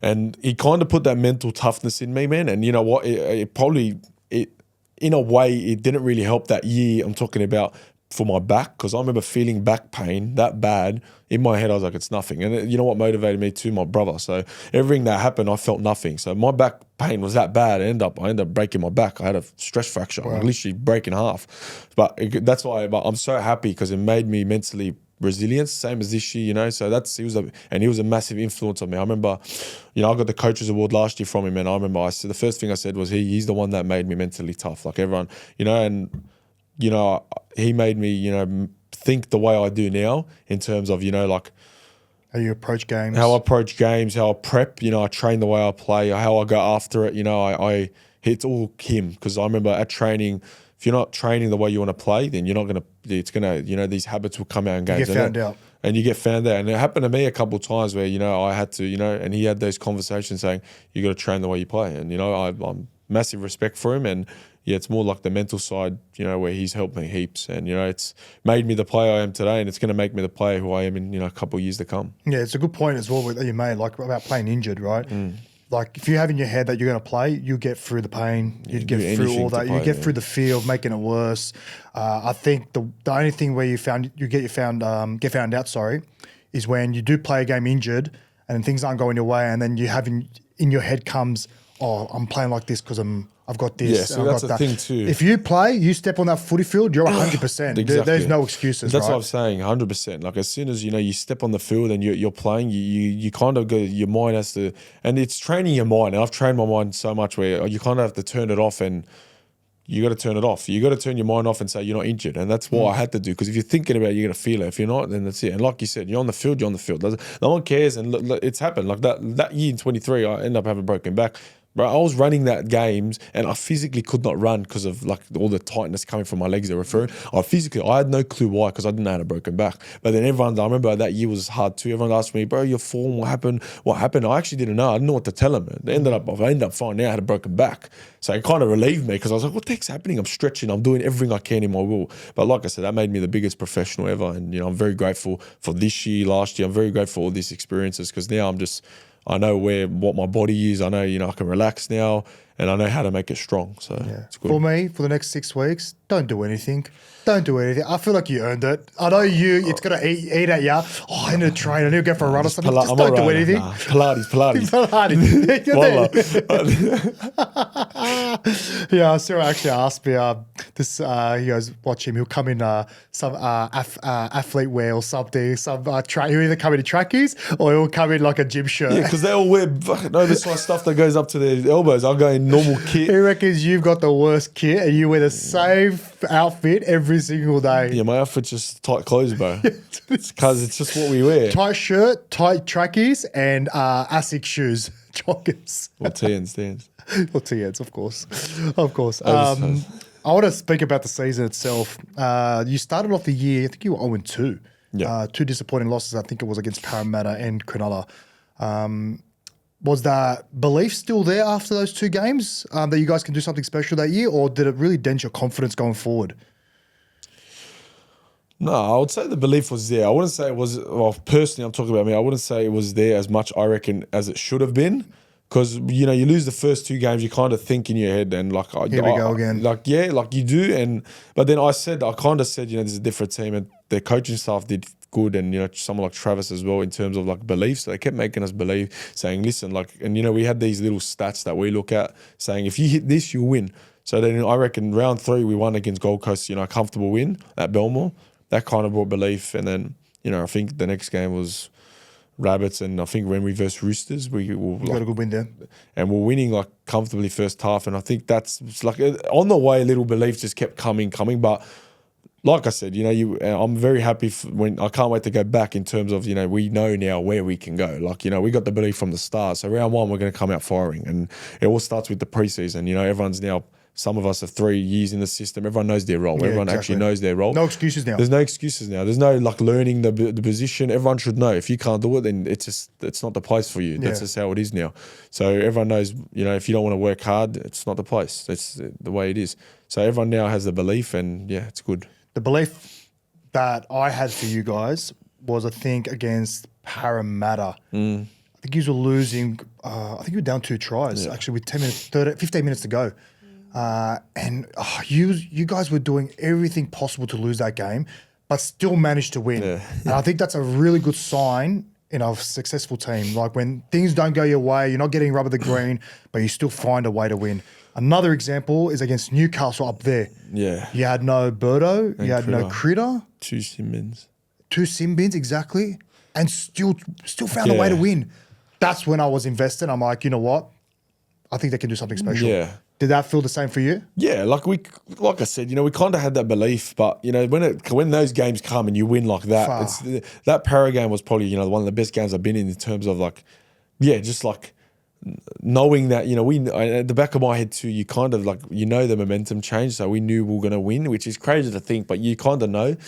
And he kind of put that mental toughness in me, man. And you know what? It probably, in a way, it didn't really help that year. I'm talking about for my back, because I remember feeling back pain that bad. In my head, I was like, it's nothing. And you know what motivated me too? My brother. So everything that happened, I felt nothing. So my back pain was that bad. I ended up breaking my back. I had a stress fracture. Wow. I literally break in half. But that's why I'm so happy, because it made me mentally resilient, same as this year, So he was a massive influence on me. I remember, I got the Coaches Award last year from him, and I remember the first thing I said was he's the one that made me mentally tough. Everyone, and he made me, think the way I do now in terms of, how you approach games. How I approach games, how I prep, I train the way I play, how I go after it, it's all him. Because I remember at training, if you're not training the way you want to play, then you're not going to, it's going to, these habits will come out in games. You get found out. And you get found out. And it happened to me a couple of times where, I had to, and he had those conversations saying, you got to train the way you play. And, I'm massive respect for him. And yeah, it's more like the mental side, where he's helped me heaps. And, it's made me the player I am today, and it's going to make me the player who I am in, a couple of years to come. Yeah, it's a good point as well that you made, about playing injured, right? If you have in your head that you're going to play, you get through the pain, you get through all that, you get through the field, making it worse. I think the only thing where you get found out, is when you do play a game injured and things aren't going your way, and then you have in your head comes, oh, I'm playing like this because I've got this. Yeah, so that's the thing too. If you play, you step on that footy field, you're 100%. Exactly. There's no excuses. That's what I'm saying, 100%. As soon as you step on the field and you're playing, you kind of go. Your mind has to, and it's training your mind. And I've trained my mind so much where you kind of have to turn it off, and you got to turn it off. You got to turn your mind off and say you're not injured, and that's what I had to do. Because if you're thinking about it, you're gonna feel it. If you're not, then that's it. And like you said, you're on the field. You're on the field. No one cares. And look, it's happened. That year in 23, I ended up having a broken back. Bro, I was running that games and I physically could not run because of all the tightness coming from my legs they were referring. I had no clue why, because I didn't know how to broken back. But then I remember that year was hard too. Everyone asked me, bro, your form, what happened? I actually didn't know. I didn't know what to tell them. I ended up finding out I had a broken back. So it kind of relieved me, because I was like, what the heck's happening? I'm stretching. I'm doing everything I can in my will. But like I said, that made me the biggest professional ever. And, I'm very grateful for this year, last year. I'm very grateful for all these experiences, because now I know what my body is. I know, I can relax now, and I know how to make it strong. So yeah. It's good. For me, for the next 6 weeks, don't do anything. Don't do anything. I feel like you earned it. I know it's going to eat at you. Oh, I need to train. I need to go for a run or something. Just don't do anything. Nah, Pilates. Yeah, Sarah actually asked me this. He goes, watch him. He'll come in some athlete wear or something. He'll either come in trackies or he'll come in like a gym shirt. Yeah, because they all wear fucking oversized stuff that goes up to their elbows. I'll go in normal kit. He reckons you've got the worst kit and you wear the same outfit every single day. Yeah, my outfit's just tight clothes, bro. Because it's just what we wear. Tight shirt, tight trackies, and Asics shoes, joggers. Or TNs. Or TNs, of course. Of course. I want to speak about the season itself. You started off the year, I think you were 0-2. Yeah. 2 disappointing losses. I think it was against Parramatta and Cronulla. Was that belief still there after those 2 games that you guys can do something special that year, or did it really dent your confidence going forward? No, I would say the belief was there. I wouldn't say it was, well, personally, I'm talking about me. I wouldn't say it was there as much, I reckon, as it should have been. Because, you know, you lose the first 2 games, you kind of think in your head and like, here we go again. Like, yeah, like you do. But then I kind of said, you know, there's a different team and their coaching staff did good, and, you know, someone like Travis as well in terms of like beliefs. They kept making us believe, saying, listen, like, and, you know, we had these little stats that we look at saying, if you hit this, you'll win. So then I reckon round 3, we won against Gold Coast, you know, a comfortable win at Belmore. That kind of brought belief. And then, you know, I think the next game was Rabbits, and I think when we versed Roosters, we got a good win there. And we're winning like comfortably first half. And I think that's like on the way, little belief just kept coming. But like I said, you know, I'm very happy when I can't wait to go back in terms of, you know, we know now where we can go. Like, you know, we got the belief from the start. So round 1, we're going to come out firing, and it all starts with the preseason. You know, everyone's now. Some of us are 3 years in the system. Everyone knows their role. Yeah, Everyone actually knows their role. No excuses now. There's no excuses now. There's no like learning the position. Everyone should know. If you can't do it, then it's not the place for you. That's just how it is now. So everyone knows, you know, if you don't want to work hard, it's not the place. That's the way it is. So everyone now has the belief, and yeah, it's good. The belief that I had for you guys was, I think, against Parramatta. I think you were losing. I think you were down 2 tries actually with 15 minutes to go. You guys were doing everything possible to lose that game, but still managed to win. Yeah. And I think that's a really good sign in a successful team. Like when things don't go your way, you're not getting rubber the green, but you still find a way to win. Another example is against Newcastle up there. Yeah. You had no Birdo, you had no Critter. 2 Simbins. 2 Simbins, exactly. And still found a way to win. That's when I was invested. I'm like, you know what? I think they can do something special. Yeah. Did that feel the same for you? Yeah, like I said, you know, we kind of had that belief, but you know, when those games come and you win like that, that Para game was probably, you know, one of the best games I've been in terms of like, yeah, just like knowing that, you know, at the back of my head too, you kind of like, you know, the momentum changed, so we knew we were going to win, which is crazy to think, but you kind of know.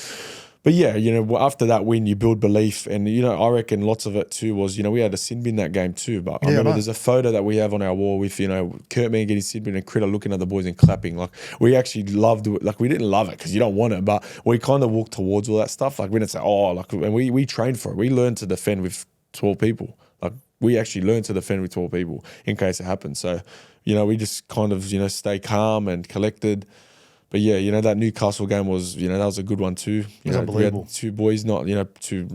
But yeah, you know, after that win, you build belief. And, you know, I reckon lots of it too was, you know, we had a sin bin that game too. But I remember there's a photo that we have on our wall with, you know, Kurtman getting sin bin and Critter looking at the boys and clapping. Like, we actually loved it. Like, we didn't love it because you don't want it, but we kind of walked towards all that stuff. Like, we didn't say, and we trained for it. We learned to defend with 12 people. Like, we actually learned to defend with 12 people in case it happens. So, you know, we just kind of, you know, stay calm and collected. But yeah, you know, that Newcastle game was, you know, that was a good one too. You know, unbelievable. We had 2 boys two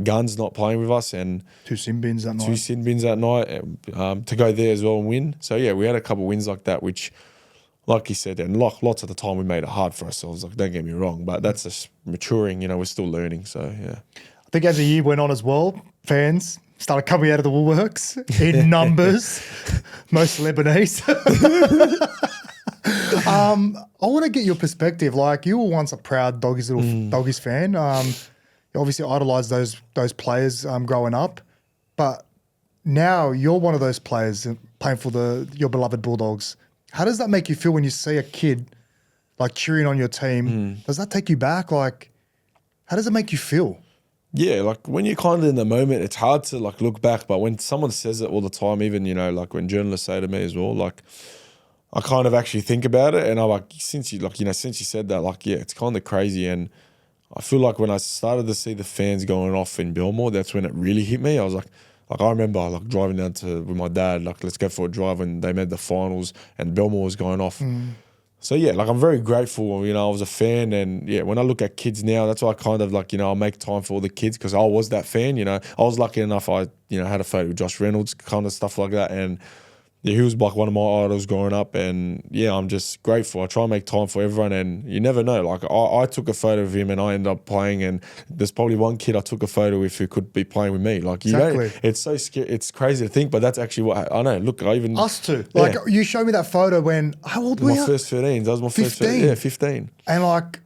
guns not playing with us, and 2 sin bins that night. 2 sin bins that night to go there as well and win. So yeah, we had a couple of wins like that, which, like you said, and lots of the time we made it hard for ourselves. Like, don't get me wrong, but that's just maturing. You know, we're still learning. So yeah, I think as the year went on as well, fans started coming out of the woodworks in numbers, most Lebanese. I want to get your perspective. Like, you were once a proud Doggies fan. You obviously idolised those players growing up, but now you're one of those players playing for your beloved Bulldogs. How does that make you feel when you see a kid like cheering on your team? Does that take you back? Like, how does it make you feel? Yeah, like when you're kind of in the moment, it's hard to like look back. But when someone says it all the time, even, you know, like when journalists say to me as well, like, I kind of actually think about it, and I'm like, since you said that, like, yeah, it's kind of crazy. And I feel like when I started to see the fans going off in Belmore, that's when it really hit me. I was like I remember like driving down with my dad, like, let's go for a drive when they made the finals and Belmore was going off. So yeah, like I'm very grateful. You know, I was a fan, and yeah, when I look at kids now, that's why I kind of like, you know, I make time for all the kids because I was that fan. You know, I was lucky enough. I, you know, had a photo with Josh Reynolds, kind of stuff like that, and yeah, he was like one of my idols growing up, and yeah, I'm just grateful. I try and make time for everyone, and you never know. Like I took a photo of him, and I ended up playing, and there's probably one kid I took a photo with who could be playing with me. Like you Exactly. know, it's so scary. It's crazy to think, but that's actually what I know. Look, I even Us too. Like you showed me that photo when how old were my you? first 13. That was my first 15. Yeah, 15. And like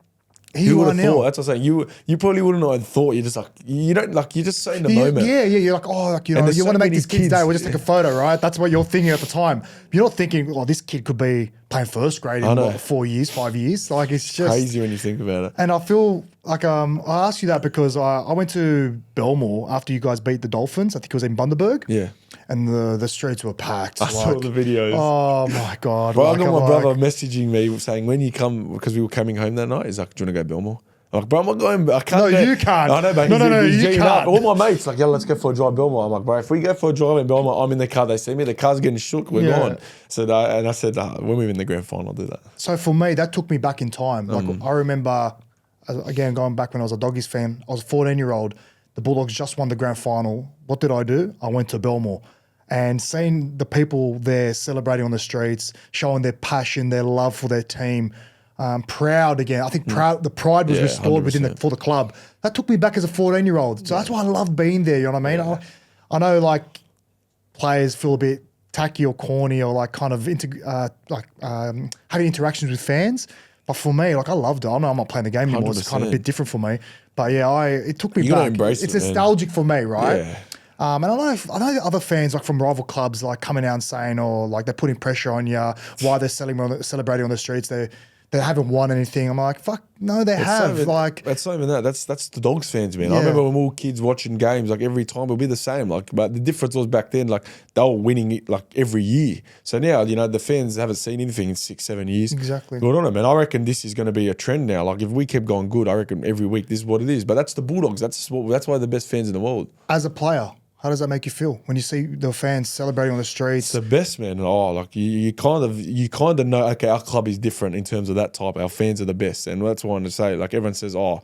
here You you would are have thought. now. That's what I'm saying. You probably wouldn't have thought. You're just like you don't like. You're just so in the moment. Yeah, you're like, oh, like, you know, there's you so want to make many this kid's kids. day, we'll just take a photo, right? That's what you're thinking at the time. You're not thinking, oh, this kid could be playing first grade in what, 4 years, 5 years. Like it's just Crazy when you think about it. And I feel like I asked you that because I went to Belmore after you guys beat the Dolphins. I think it was in Bundaberg. Yeah. And the streets were packed. I saw the videos. Oh my God. Bro, like, I got I'm my brother like- messaging me saying, when you come, because we were coming home that night, he's like, do you want to go Belmore? I'm like, bro, I'm not going. I can't. No, you can't. I know, but No, he's you G'ing can't. up. All my mates like, yeah, let's go for a drive Belmore. I'm like, bro, if we go for a drive in Belmore, I'm in the car. They see me, the car's getting shook. We're Yeah. gone. So and I said, when we win the grand final, I'll do that. So for me, that took me back in time. Like I remember, again, going back when I was a Doggies fan, I was a 14-year-old. The Bulldogs just won the grand final. What did I do? I went to Belmore. And seeing the people there celebrating on the streets, showing their passion, their love for their team, proud again. I think the pride was Yeah, restored 100%. for the club. That took me back as a 14-year-old. So that's why I love being there. You know what I mean? I know like players feel a bit tacky or corny or like kind of having interactions with fans. But for me, like I loved it. I know I'm not playing the game anymore. It's kind of a 100%. bit different for me. But yeah, it took me You gotta back. embrace It's it, man. nostalgic for me, right? Yeah. And I know other fans like from rival clubs like coming out and saying, or like they're putting pressure on you, why they're celebrating on the streets. They haven't won anything. I'm like, fuck, no, they have. That's not even that. That's the Dogs fans, man. Yeah. I remember when we were kids watching games, like every time it'll be the same. Like, but the difference was back then, like they were winning it like every year. So now, you know, the fans haven't seen anything in 6-7 years. Exactly. But I don't know, man. I reckon this is going to be a trend now. Like if we keep going good, I reckon every week this is what it is. But that's the Bulldogs. That's why they're the best fans in the world. As a player, how does that make you feel when you see the fans celebrating on the streets? It's the best, man. Oh, like you kind of know, okay, our club is different in terms of that type. Our fans are the best, and that's what I want to say. Like everyone says, oh,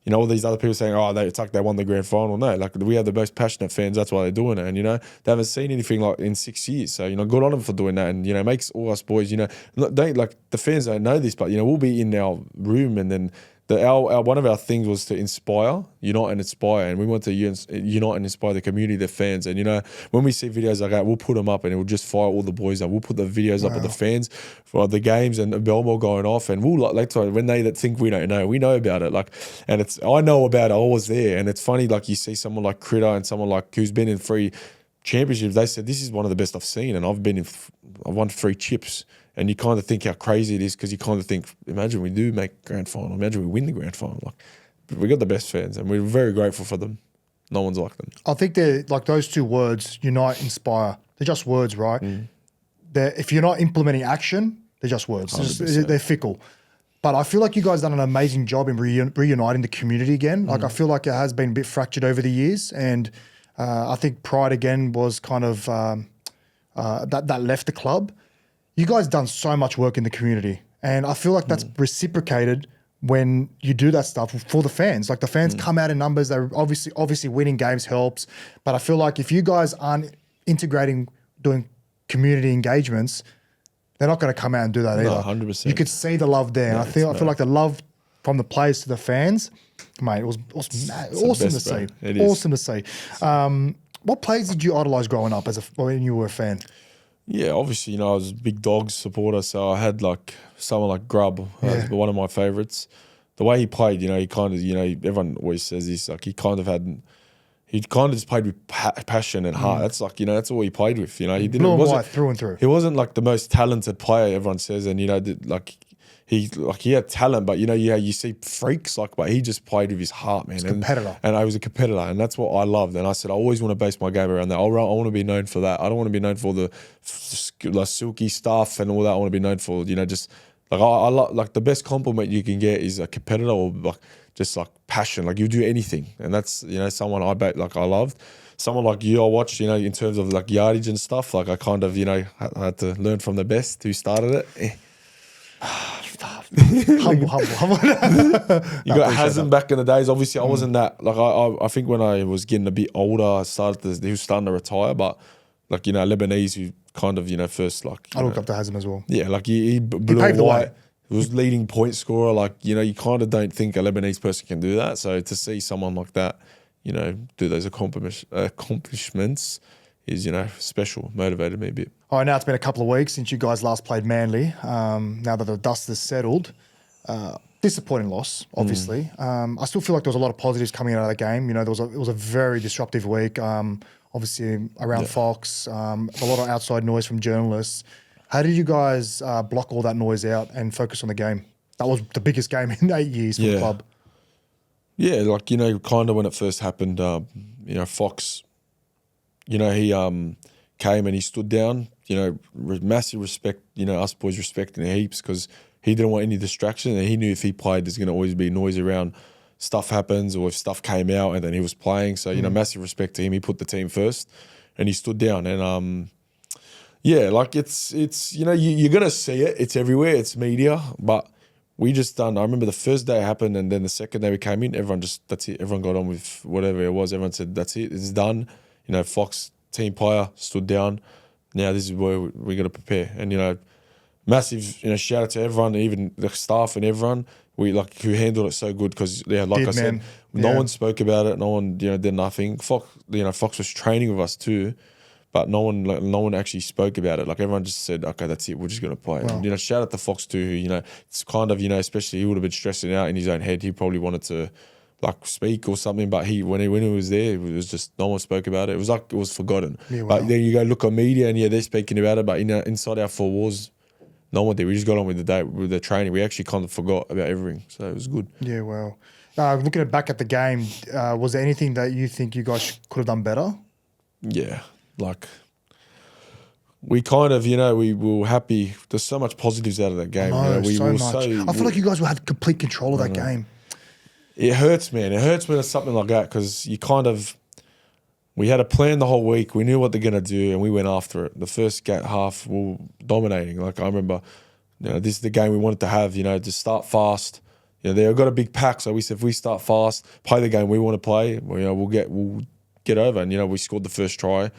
you know, all these other people saying, oh, it's like they won the grand final. No, like we have the most passionate fans. That's why they're doing it, and you know, they haven't seen anything like in 6 years. So you know, good on them for doing that, and you know, makes all us boys, you know, don't like the fans don't know this, but you know, we'll be in our room, and then our one of our things was to inspire, unite and inspire, and we want to unite and inspire the community, the fans. And you know, when we see videos like that, we'll put them up, and it will just fire all the boys up. We'll put the videos up of the fans for the games and Belmore going off, and we'll like when they that think we don't know, we know about it. Like, and I know about it. I was there, and it's funny. Like you see someone like Critter and someone like who's been in 3 championships. They said this is one of the best I've seen, and I've won 3 chips. And you kind of think how crazy it is because you kind of think, imagine we do make grand final. Imagine we win the grand final. Like, we got the best fans, and we're very grateful for them. No one's like them. I think they're like those 2 words, unite, inspire. They're just words, right? If you're not implementing action, they're just words. They're fickle. But I feel like you guys done an amazing job in reuniting the community again. Like I feel like it has been a bit fractured over the years, and I think pride again was kind of that left the club. You guys done so much work in the community, and I feel like that's reciprocated when you do that stuff for the fans. Like the fans come out in numbers. They're obviously winning games helps, but I feel like if you guys aren't integrating, doing community engagements, they're not going to come out and do that either. 100%. You could see the love there. And I feel like the love from the players to the fans, mate, it was awesome to see. It is. Awesome to see. What players did you idolise growing up when you were a fan? Yeah, obviously, you know, I was a big Dogs supporter, so I had like someone like Grub, one of my favourites. The way he played, you know, he kind of, you know, everyone always says this, like he kind of just played with passion and heart. That's like, you know, that's all he played with. You know, he didn't. Blue and white through and through. He wasn't like the most talented player, everyone says, and you know, like he had talent, but you know, you see freaks like, but he just played with his heart, man. Competitor. And I was a competitor, and that's what I loved. And I said, I always want to base my game around that. I want to be known for that. I don't want to be known for the silky stuff and all that. I want to be known for, you know, just like I like the best compliment you can get is a competitor or like just like passion. Like you do anything, and that's, you know, someone I loved. Someone like you, I watched, you know, in terms of like yardage and stuff. Like I kind of, you know, I had to learn from the best who started it. humble. You got Hazem back in the days. Obviously, I wasn't that. Like I think when I was getting a bit older, he was starting to retire. But like Lebanese who kind of first like I look up to Hazem as well. yeah, like he blew paved the way. He was leading point scorer. Like you kind of don't think a Lebanese person can do that. So to see someone like that, do those accomplishments is special. Motivated me a bit. All right, now it's been a couple of weeks since you guys last played Manly. Now that the dust has settled, disappointing loss, obviously. I still feel like there was a lot of positives coming out of the game. It was a very disruptive week. Obviously around Fox, a lot of outside noise from journalists. How did you guys block all that noise out and focus on the game? That was the biggest game in 8 years for the club. Yeah, like kind of when it first happened, Fox, he came and he stood down. Massive respect. Us boys respecting him heaps because he didn't want any distraction, and he knew if he played, there's going to always be noise around. Stuff happens, or if stuff came out, and then he was playing. So massive respect to him. He put the team first, and he stood down. And like it's you're gonna see it. It's everywhere. It's media, but we just done. I remember the first day it happened, and then the second day we came in, everyone just that's it. Everyone got on with whatever it was. Everyone said that's it. It's done. Fox team player stood down. Now this is where we're gonna prepare. And massive shout out to everyone, even the staff and everyone. We who handled it so good because I said, no one spoke about it. No one did nothing. Fox was training with us too. But no one actually spoke about it. Like everyone just said, okay, that's it. We're just gonna play. Wow. And, shout out to Fox too. Who it's kind of especially he would have been stressing out in his own head. He probably wanted to speak or something. But when he was there, it was just no one spoke about it. It was like it was forgotten. Yeah, wow. But then you go look on media and they're speaking about it. But inside our four walls, no one did. We just got on with the day with the training. We actually kind of forgot about everything. So it was good. Yeah, well, looking back at the game, was there anything that you think you guys could have done better? Yeah. Like, we kind of, we were happy. There's so much positives out of that game. I feel like you guys had complete control of that game. It hurts, man. It hurts when it's something like that because we had a plan the whole week. We knew what they're going to do and we went after it. The first half, we were dominating. Like, I remember, this is the game we wanted to have, to start fast. They've got a big pack. So we said, if we start fast, play the game we want to play, we'll get over. And, we scored the first try.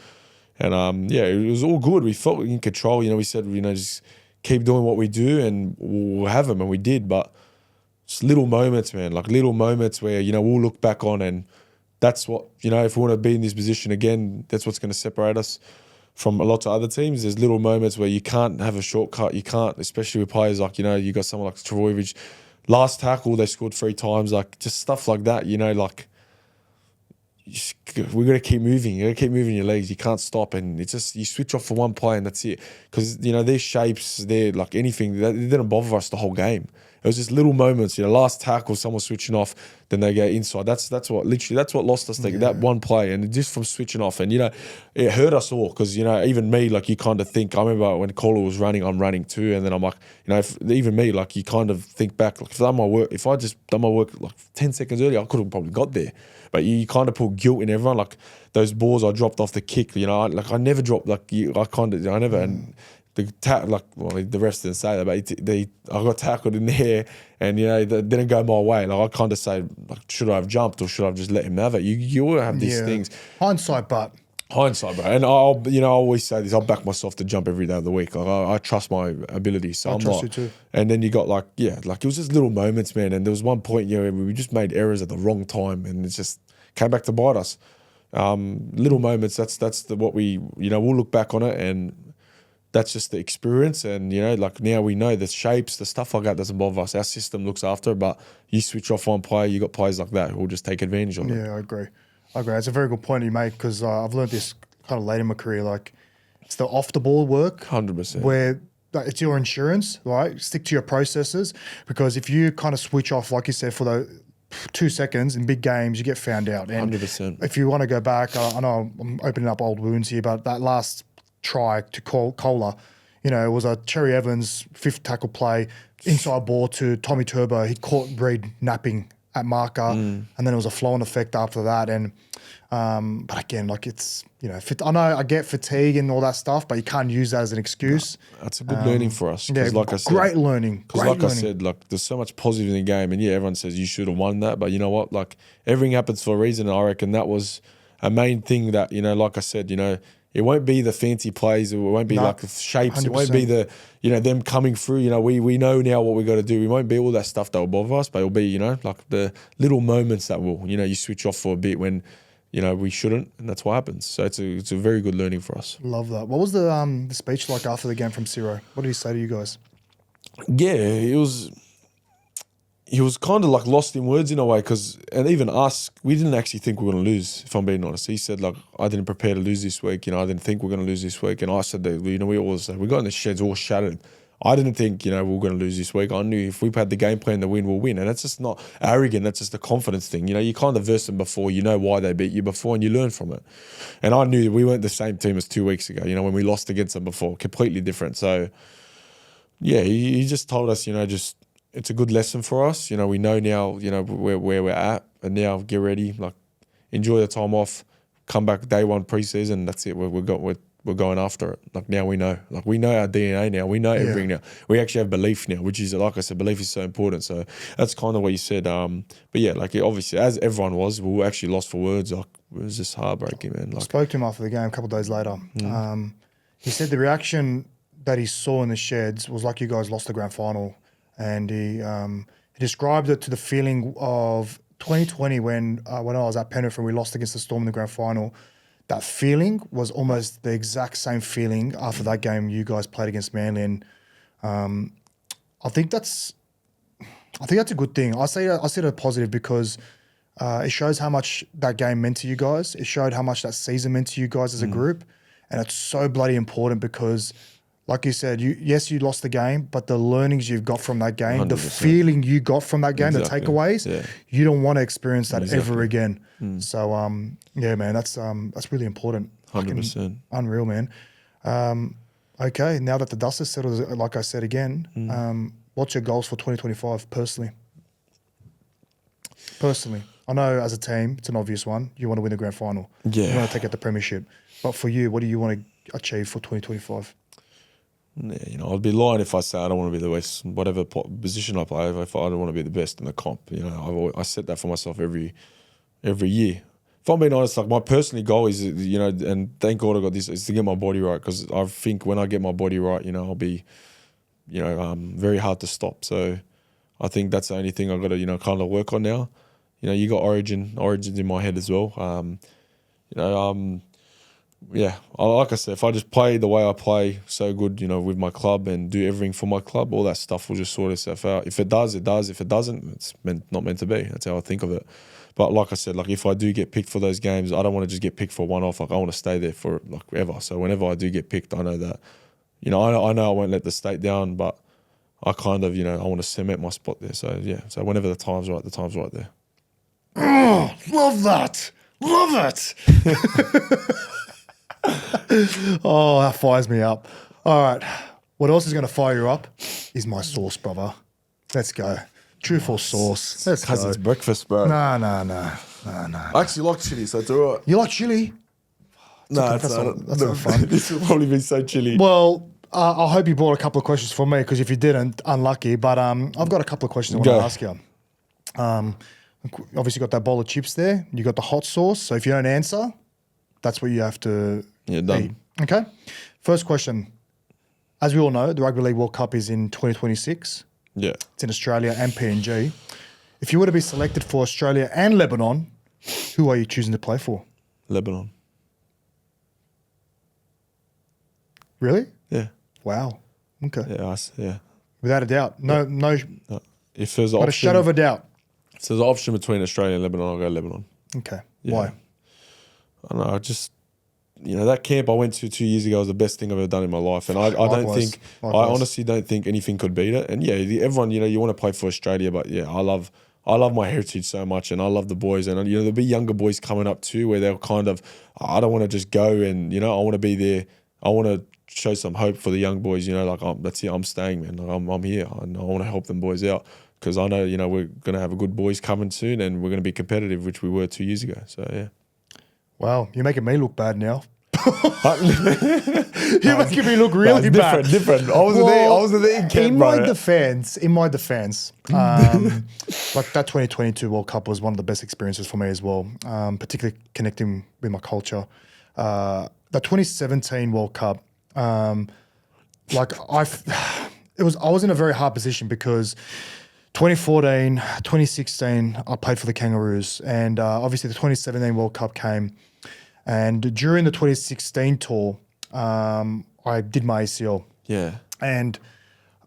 And it was all good. We felt in control. We said, just keep doing what we do and we'll have them. And we did. But just little moments, man, like little moments where, we'll look back on and that's what, if we want to be in this position again, that's what's going to separate us from a lot of other teams. There's little moments where you can't have a shortcut. You can't, especially with players like, you got someone like Travojevic. Last tackle, they scored 3 times. Like, just stuff like that, we're going to keep moving. You got to keep moving your legs. You can't stop. And it's just, you switch off for one play and that's it. Because, their shapes, they're like anything, they didn't bother us the whole game. It was just little moments, last tackle, someone switching off, then they go inside. That's what lost us, that one play. And just from switching off. And, it hurt us all because, even me, like you kind of think, I remember when Kohler was running, I'm running too. And then I'm like, even me, like you kind of think back, like if I just done my work like 10 seconds earlier, I could have probably got there. But you kind of put guilt in everyone. Like those balls I dropped off the kick, I never dropped, I never, and the refs didn't say that, but I got tackled in there and, that didn't go my way. Like I kind of say, like, should I have jumped or should I have just let him have it? You all have these things. Hindsight, bro. And I'll, I always say this, I'll back myself to jump every day of the week. Like I trust my ability. So I trust you too. And then you got it was just little moments, man. And there was one point, we just made errors at the wrong time and it just came back to bite us. Little moments, that's what we, we'll look back on it and that's just the experience. And, now we know the shapes, the stuff like that doesn't bother us. Our system looks after it, but you switch off one player, you got players like that who will just take advantage of it. Yeah, I agree. That's a very good point you make because I've learned this kind of late in my career. Like, it's the off the ball work. 100%. Where it's your insurance, right? Stick to your processes because if you kind of switch off, like you said, for the 2 seconds in big games, you get found out. And 100%. if you want to go back, I know I'm opening up old wounds here, but that last try to Kohler, it was a Cherry Evans 5th tackle play, inside ball to Tommy Turbo. He caught Reed napping at marker, and then it was a flow-on effect after that. And but again, like it's I know I get fatigue and all that stuff, but you can't use that as an excuse. That's a good learning for us. Yeah, Like I said, great learning. Because like I said, like there's so much positive in the game, and yeah, everyone says you should have won that, but you know what? Like everything happens for a reason. And I reckon that was a main thing that like I said, it won't be the fancy plays, it won't be like the shapes, 100%. It won't be the them coming through. We know now what we got to do. We won't be all that stuff that will bother us, but it'll be like the little moments that will you switch off for a bit when we shouldn't, and that's what happens. So it's a very good learning for us. Love that. What was the speech like after the game from Ciro? What did he say to you guys? Yeah, he was kind of like lost in words in a way, and even us, we didn't actually think we were going to lose, if I'm being honest. He said, like, I didn't prepare to lose this week. I didn't think we were going to lose this week. And I said that, we always say, we got in the sheds all shattered. I didn't think, we were going to lose this week. I knew if we had the game plan to win, we'll win. And that's just not arrogant. That's just a confidence thing. You kind of verse them before. You know why they beat you before, and you learn from it. And I knew we weren't the same team as 2 weeks ago, when we lost against them before. Completely different. So, yeah, he just told us, just it's a good lesson for us. We know now, where we're at. And now get ready. Like, enjoy the time off. Come back day one preseason. That's it. We're going after it. Like now we know. Like we know our DNA now. We know everything now. We actually have belief now, which is, like I said, belief is so important. So that's kind of what you said. But yeah, like obviously, as everyone was, we were actually lost for words. Like it was just heartbreaking, man. Like, I spoke to him after the game a couple of days later. He said the reaction that he saw in the sheds was like you guys lost the grand final, and he described it to the feeling of 2020 when I was at Penrith and we lost against the Storm in the grand final. That feeling was almost the exact same feeling after that game you guys played against Manly, and I think that's a good thing. I see it as positive because it shows how much that game meant to you guys. It showed how much that season meant to you guys as a group, and it's so bloody important because, like you said, you lost the game, but the learnings you've got from that game, 100%. the feeling you got from that game, Exactly. the takeaways, you don't want to experience that ever again. So, yeah, man, that's really important. 100%. Unreal, man. Okay, now that the dust has settled, like I said again, what's your goals for 2025 personally? Personally, I know as a team, it's an obvious one. You want to win the grand final. Yeah. You want to take out the premiership. But for you, what do you want to achieve for 2025? Yeah, I'd be lying if I say I don't want to be the best, whatever position I play. If I don't want to be the best in the comp, I set that for myself every year. If I'm being honest, like my personal goal is, and thank God I got this, is to get my body right, because I think when I get my body right, I'll be, very hard to stop. So I think that's the only thing I've got to, kind of work on now. You got origins in my head as well. Yeah, like I said, if I just play the way I play so good, with my club and do everything for my club, all that stuff will just sort itself out. If it does, it does. If it doesn't, it's not meant to be. That's how I think of it. But like I said, like if I do get picked for those games, I don't want to just get picked for one-off. Like I want to stay there for like ever. So whenever I do get picked, I know that, I know I won't let the state down, but I kind of, I want to cement my spot there. So yeah, so whenever the time's right there. Oh, love that. Love it. Oh, that fires me up. All right. What else is going to fire you up is my sauce, brother. Let's go. Truffle sauce. Let's go. Because it's breakfast, bro. No. I actually like chili, so it's all right. You like chili? No, that's not fun. This will probably be so chilly. Well, I hope you brought a couple of questions for me, because if you didn't, unlucky. But I've got a couple of questions I want to ask you. Obviously, got that bowl of chips there. You got the hot sauce. So if you don't answer, that's what you have to done. eat. Okay. First question. As we all know, the Rugby League World Cup is in 2026. Yeah. It's in Australia and PNG. If you were to be selected for Australia and Lebanon, who are you choosing to play for? Lebanon. Really? Yeah. Wow. Okay. Yeah. Without a doubt. No. If there's Not a shadow of a doubt. If there's an option between Australia and Lebanon, I'll go Lebanon. Okay. Yeah. Why? I don't know. I just, that camp I went to 2 years ago was the best thing I've ever done in my life. And I honestly don't think anything could beat it. And yeah, everyone, you want to play for Australia, but yeah, I love my heritage so much, and I love the boys. And, there'll be younger boys coming up too where they'll kind of, I don't want to just go and, I want to be there. I want to show some hope for the young boys. You know, like that's it. I'm staying, man. Like, I'm here, and I want to help them boys out because I know, you know, we're gonna have a good boys coming soon, and we're gonna be competitive, which we were 2 years ago. So yeah. Wow, you're making me look bad now. You're making me look really bad. Different. I wasn't there in camp, in bro. my defense, like that 2022 World Cup was one of the best experiences for me as well, particularly connecting with my culture. The 2017 World Cup, like I was in a very hard position because 2014, 2016, I played for the Kangaroos, and obviously the 2017 World Cup came. And during the 2016 tour, I did my ACL. Yeah. And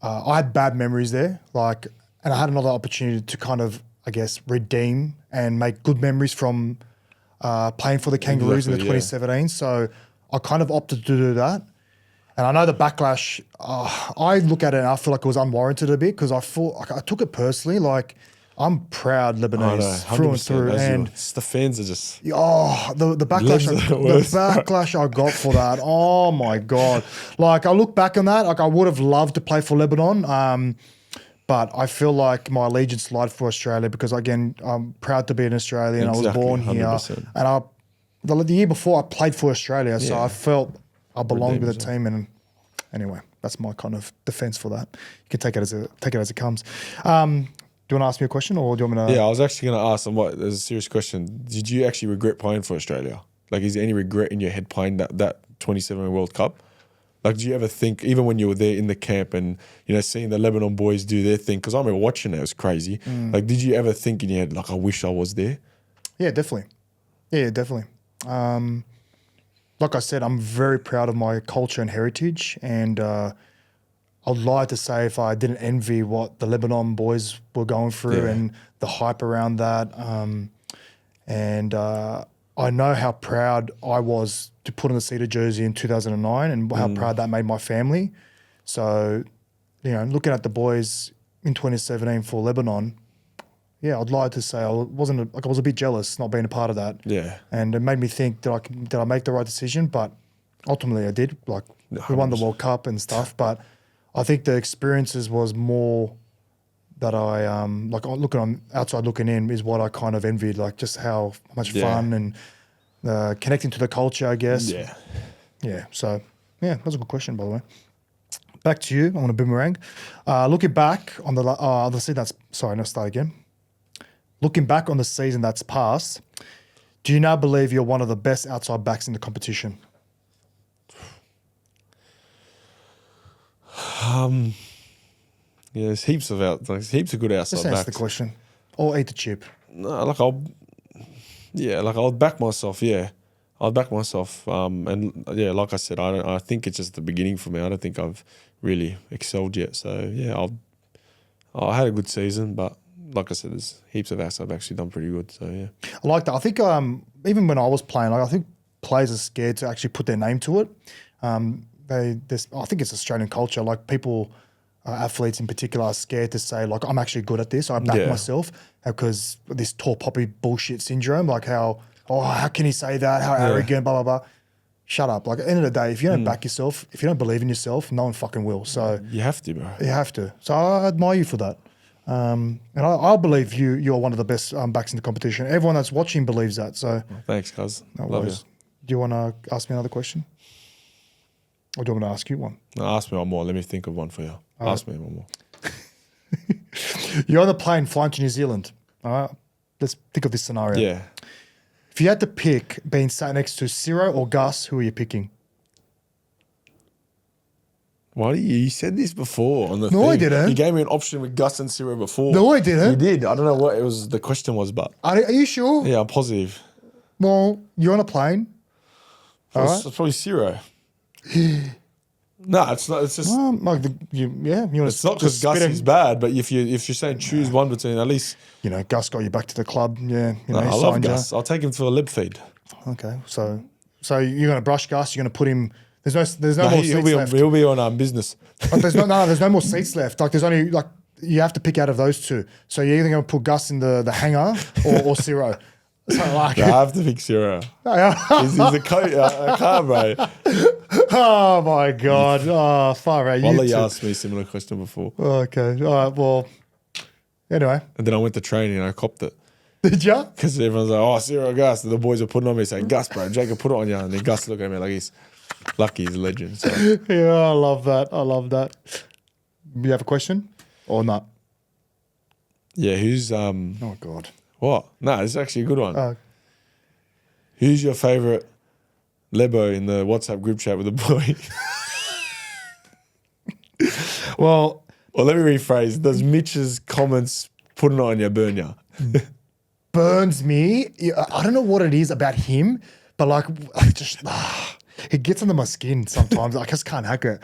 I had bad memories there. Like, and I had another opportunity to kind of, I guess, redeem and make good memories from playing for the Kangaroos in the 2017. So I kind of opted to do that. And I know the backlash, I look at it and I feel like it was unwarranted a bit because I took it personally. Like, I'm proud Lebanese through and through, and the fans are just the backlash, I got for that. Oh my god! Like I look back on that, like I would have loved to play for Lebanon, but I feel like my allegiance lied for Australia because again, I'm proud to be an Australian. Exactly, I was born here, 100%. And the year before I played for Australia, so I felt I belonged with the team. And anyway, that's my kind of defense for that. You can take it as it comes. Do you want to ask me a question, or do you want me to? Yeah, I was actually going to ask them. There's a serious question. Did you actually regret playing for Australia? Like, is there any regret in your head playing that 27 World Cup? Like, do you ever think, even when you were there in the camp and, you know, seeing the Lebanon boys do their thing, because I remember watching it was crazy. Like, did you ever think in your head, like, I wish I was there? Yeah, definitely. Yeah, definitely. Like I said, I'm very proud of my culture and heritage, and I'd lie to say if I didn't envy what the Lebanon boys were going through and the hype around that. I know how proud I was to put on the Cedar jersey in 2009 and how proud that made my family. So, you know, looking at the boys in 2017 for Lebanon, yeah, I'd lie to say I was a bit jealous not being a part of that. Yeah. And it made me think, did I make the right decision? But ultimately I did. Like, we won the World Cup and stuff, but I think the experiences was more that I like looking on outside looking in is what I kind of envied, like just how much fun and connecting to the culture, I guess. Yeah. Yeah. So yeah, that was a good question, by the way. Back to you. I want to boomerang. Looking back on the season that's start again. Looking back on the season that's passed, do you now believe you're one of the best outside backs in the competition? Yeah, there's heaps of good outside Just answer backs. the question, or eat the chip. No, like I'll back myself. Yeah, I'll back myself. And yeah, like I said, I think it's just the beginning for me. I don't think I've really excelled yet. So yeah, I had a good season, but like I said, there's heaps of outside backs who've done pretty good. So yeah, I like that. I think even when I was playing, like I think players are scared to actually put their name to it. I think it's Australian culture. Like people, athletes in particular, are scared to say like I'm actually good at this. I back myself because this tall poppy bullshit syndrome. Like how can he say that? How arrogant, blah blah blah. Shut up. Like at the end of the day, if you don't back yourself, if you don't believe in yourself, no one fucking will. So you have to, bro. You have to. So I admire you for that. And I believe you're one of the best backs in the competition. Everyone that's watching believes that. So thanks, cuz. No Love worries. You. Do you want to ask me another question? Or do you want me to ask you one? No, ask me one more. Let me think of one for you. Ask me one more. You're on the plane flying to New Zealand. All right. Let's think of this scenario. Yeah. If you had to pick being sat next to Ciro or Gus, who are you picking? Why do you said this before on the No, thing. I didn't. You gave me an option with Gus and Ciro before. No, I didn't. You did. I don't know what the question was, but Are you sure? yeah, I'm positive. Well, you're on a plane. It's probably Ciro. No, it's not. It's just. You want it's not because Gus is bad, but if you're saying choose one between, at least Gus got you back to the club. Yeah, I love Gus. I'll take him for a lib feed. Okay, so you're gonna brush Gus. You're gonna put him. There's no more seats left. He'll be on business. But there's no more seats left. Like there's only you have to pick out of those two. So you're either gonna put Gus in the hangar or Ciro. So I have to pick Ciro. He's a car, bro. Oh my God. Oh, far out. Wally You asked me a similar question before. okay. All right. Well, anyway. And then I went to training and I copped it. Did ya? Because everyone's like, oh, zero Gus. And the boys are putting on me saying, Gus, bro, Jacob, put it on you. And then Gus looking at me like he's lucky, he's a legend. So. Yeah, I love that. I love that. You have a question or not? Yeah, who's Oh God. what? No, this is actually a good one. Oh. Who's your favourite Lebo in the WhatsApp group chat with the boy? Well, Or let me rephrase, does Mitch's comments putting it on you burn you? burns me. I don't know what it is about him, but like, I just he gets under my skin sometimes. I just can't hack it.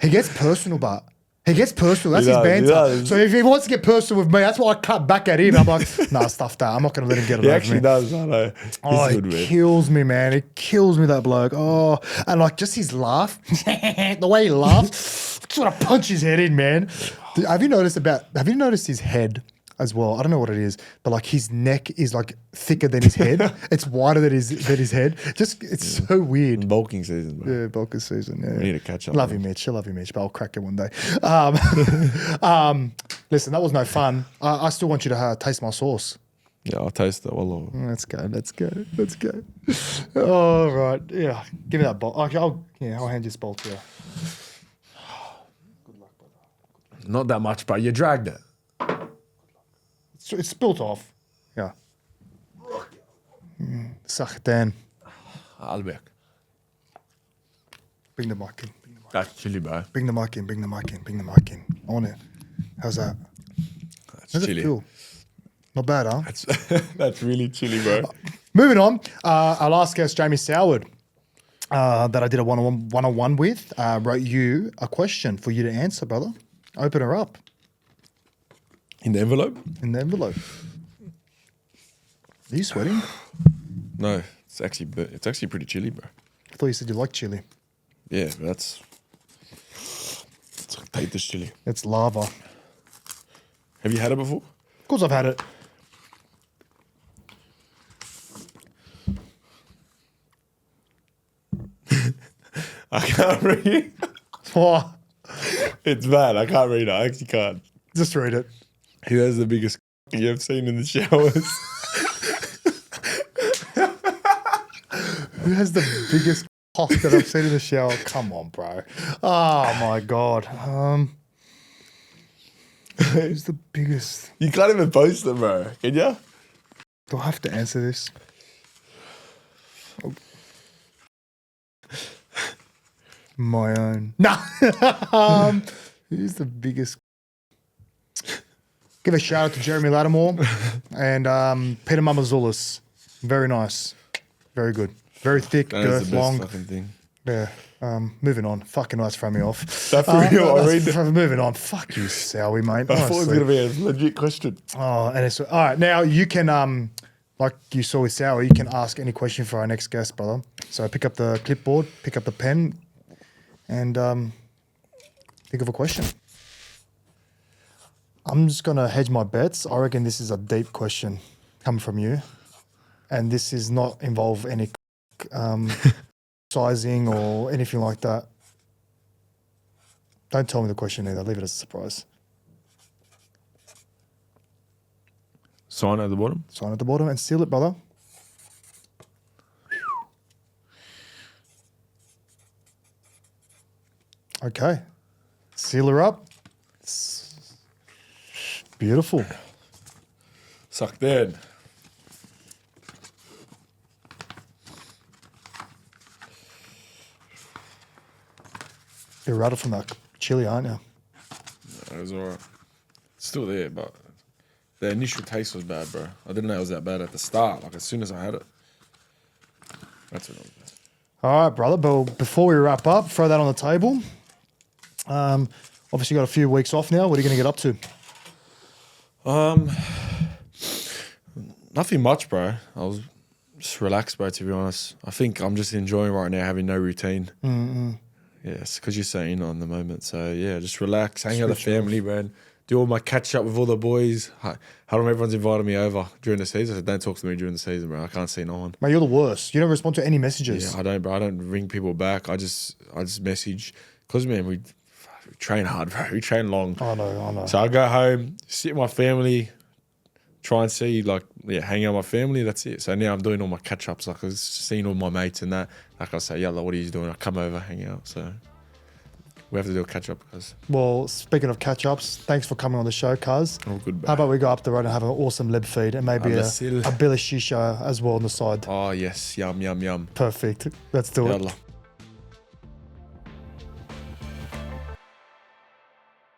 He gets personal, but he gets personal. That's He his does, he banter. does. So if he wants to get personal with me, that's why I cut back at him. I'm like, nah, stuff that. I'm not going to let him get it He over actually me. does, I know. He's Oh, good, it man. kills me, man. It kills me, that bloke. Oh, and like just his laugh, the way he laughs, sort of punch his head in, man. Have you noticed his head as well? I don't know what it is, but like his neck is like thicker than his head. It's wider than his head. Just it's so weird. Bulking season, bro. Yeah, bulker season. Yeah. We need to catch up. Love man. you, Mitch. I love you, Mitch, but I'll crack it one day. Listen, that was no fun. I still want you to taste my sauce. Yeah, I'll taste that. Well, Let's go. All right. Yeah. Give me that bowl. I'll hand you this bowl to you. not that much, but you dragged it. It's spilt off. Yeah. Suck it in. I'll be back. Bring the mic in. That's chili, bro. Bring the mic in. I want it. How's that? That's How's chili. it feel? Not bad, huh? That's really chili, bro. Moving on, our last guest, Jamie Soward, that I did a one-on-one with, wrote you a question for you to answer, brother. Open her up In the envelope? in the envelope. Are you sweating? No, it's actually pretty chilly, bro. I thought you said you like chili. Yeah, it's like take this chili. It's lava. Of Have you had it before? course I've had it. I can't read it. Oh, It's bad. I can't read it. I actually can't. just read it. Who has the biggest you have seen in the showers? Who has the biggest cock that I've seen in the shower? Come on, bro. Oh, my God. Who's the biggest? You can't even post them, bro. Can you? Do I have to answer this? Oh. My own. Nah. Who's the biggest? Give a shout out to Jeremy Lattimore and Peter Mamazoulis. Very nice. Very good. Very thick, That is girth, the best long. fucking thing. Yeah. Moving on. Fucking nice throw me off. That for real? I read moving on. Fuck you, Sowie, mate. I thought it was Honestly. going to be a legit question. Oh, and it's all right. Now you can, like you saw with Sour, you can ask any question for our next guest, brother. So pick up the clipboard, pick up the pen, and think of a question. I'm just gonna hedge my bets. I reckon this is a deep question coming from you, and this is not involve any sizing or anything like that. Don't tell me the question either. Leave it as a surprise. Sign at the bottom. Sign at the bottom and seal it, brother. Okay. Seal her up. Beautiful. Suck dead. You're rattled from that chili, aren't you? It was alright. Still there, but the initial taste was bad, bro. I didn't know it was that bad at the start. Like as soon as I had it, that's what it was. All right, brother. But before we wrap up, throw that on the table. Obviously, you got a few weeks off now. What are you going to get up to? Nothing much, bro. I was just relaxed, bro. To be honest, I think I'm just enjoying right now having no routine. Mm-hmm. Yes, because you're saying on the moment. So yeah, just relax, hang out with the family, bro. do all my catch up with all the boys. How come everyone's invited me over during the season? I said, don't talk to me during the season, bro. I can't see no one. Mate, you're the worst. You don't respond to any messages. Yeah, I don't, bro. I don't ring people back. I just message. Because, man, we train hard, bro. We train long. I know. So I go home, sit with my family, try and see, hang out with my family. That's it. So now I'm doing all my catch-ups. Like, I was seeing all my mates and that. Like, I say, what are you doing? I come over, hang out. So we have to do a catch-up, guys. Well, speaking of catch-ups, thanks for coming on the show, cuz. Oh, good, bro. How about we go up the road and have an awesome lib feed and maybe a Still. bill of shisha as well on the side. Oh, yes. Yum, yum, yum. Perfect. Let's do it. Yalla.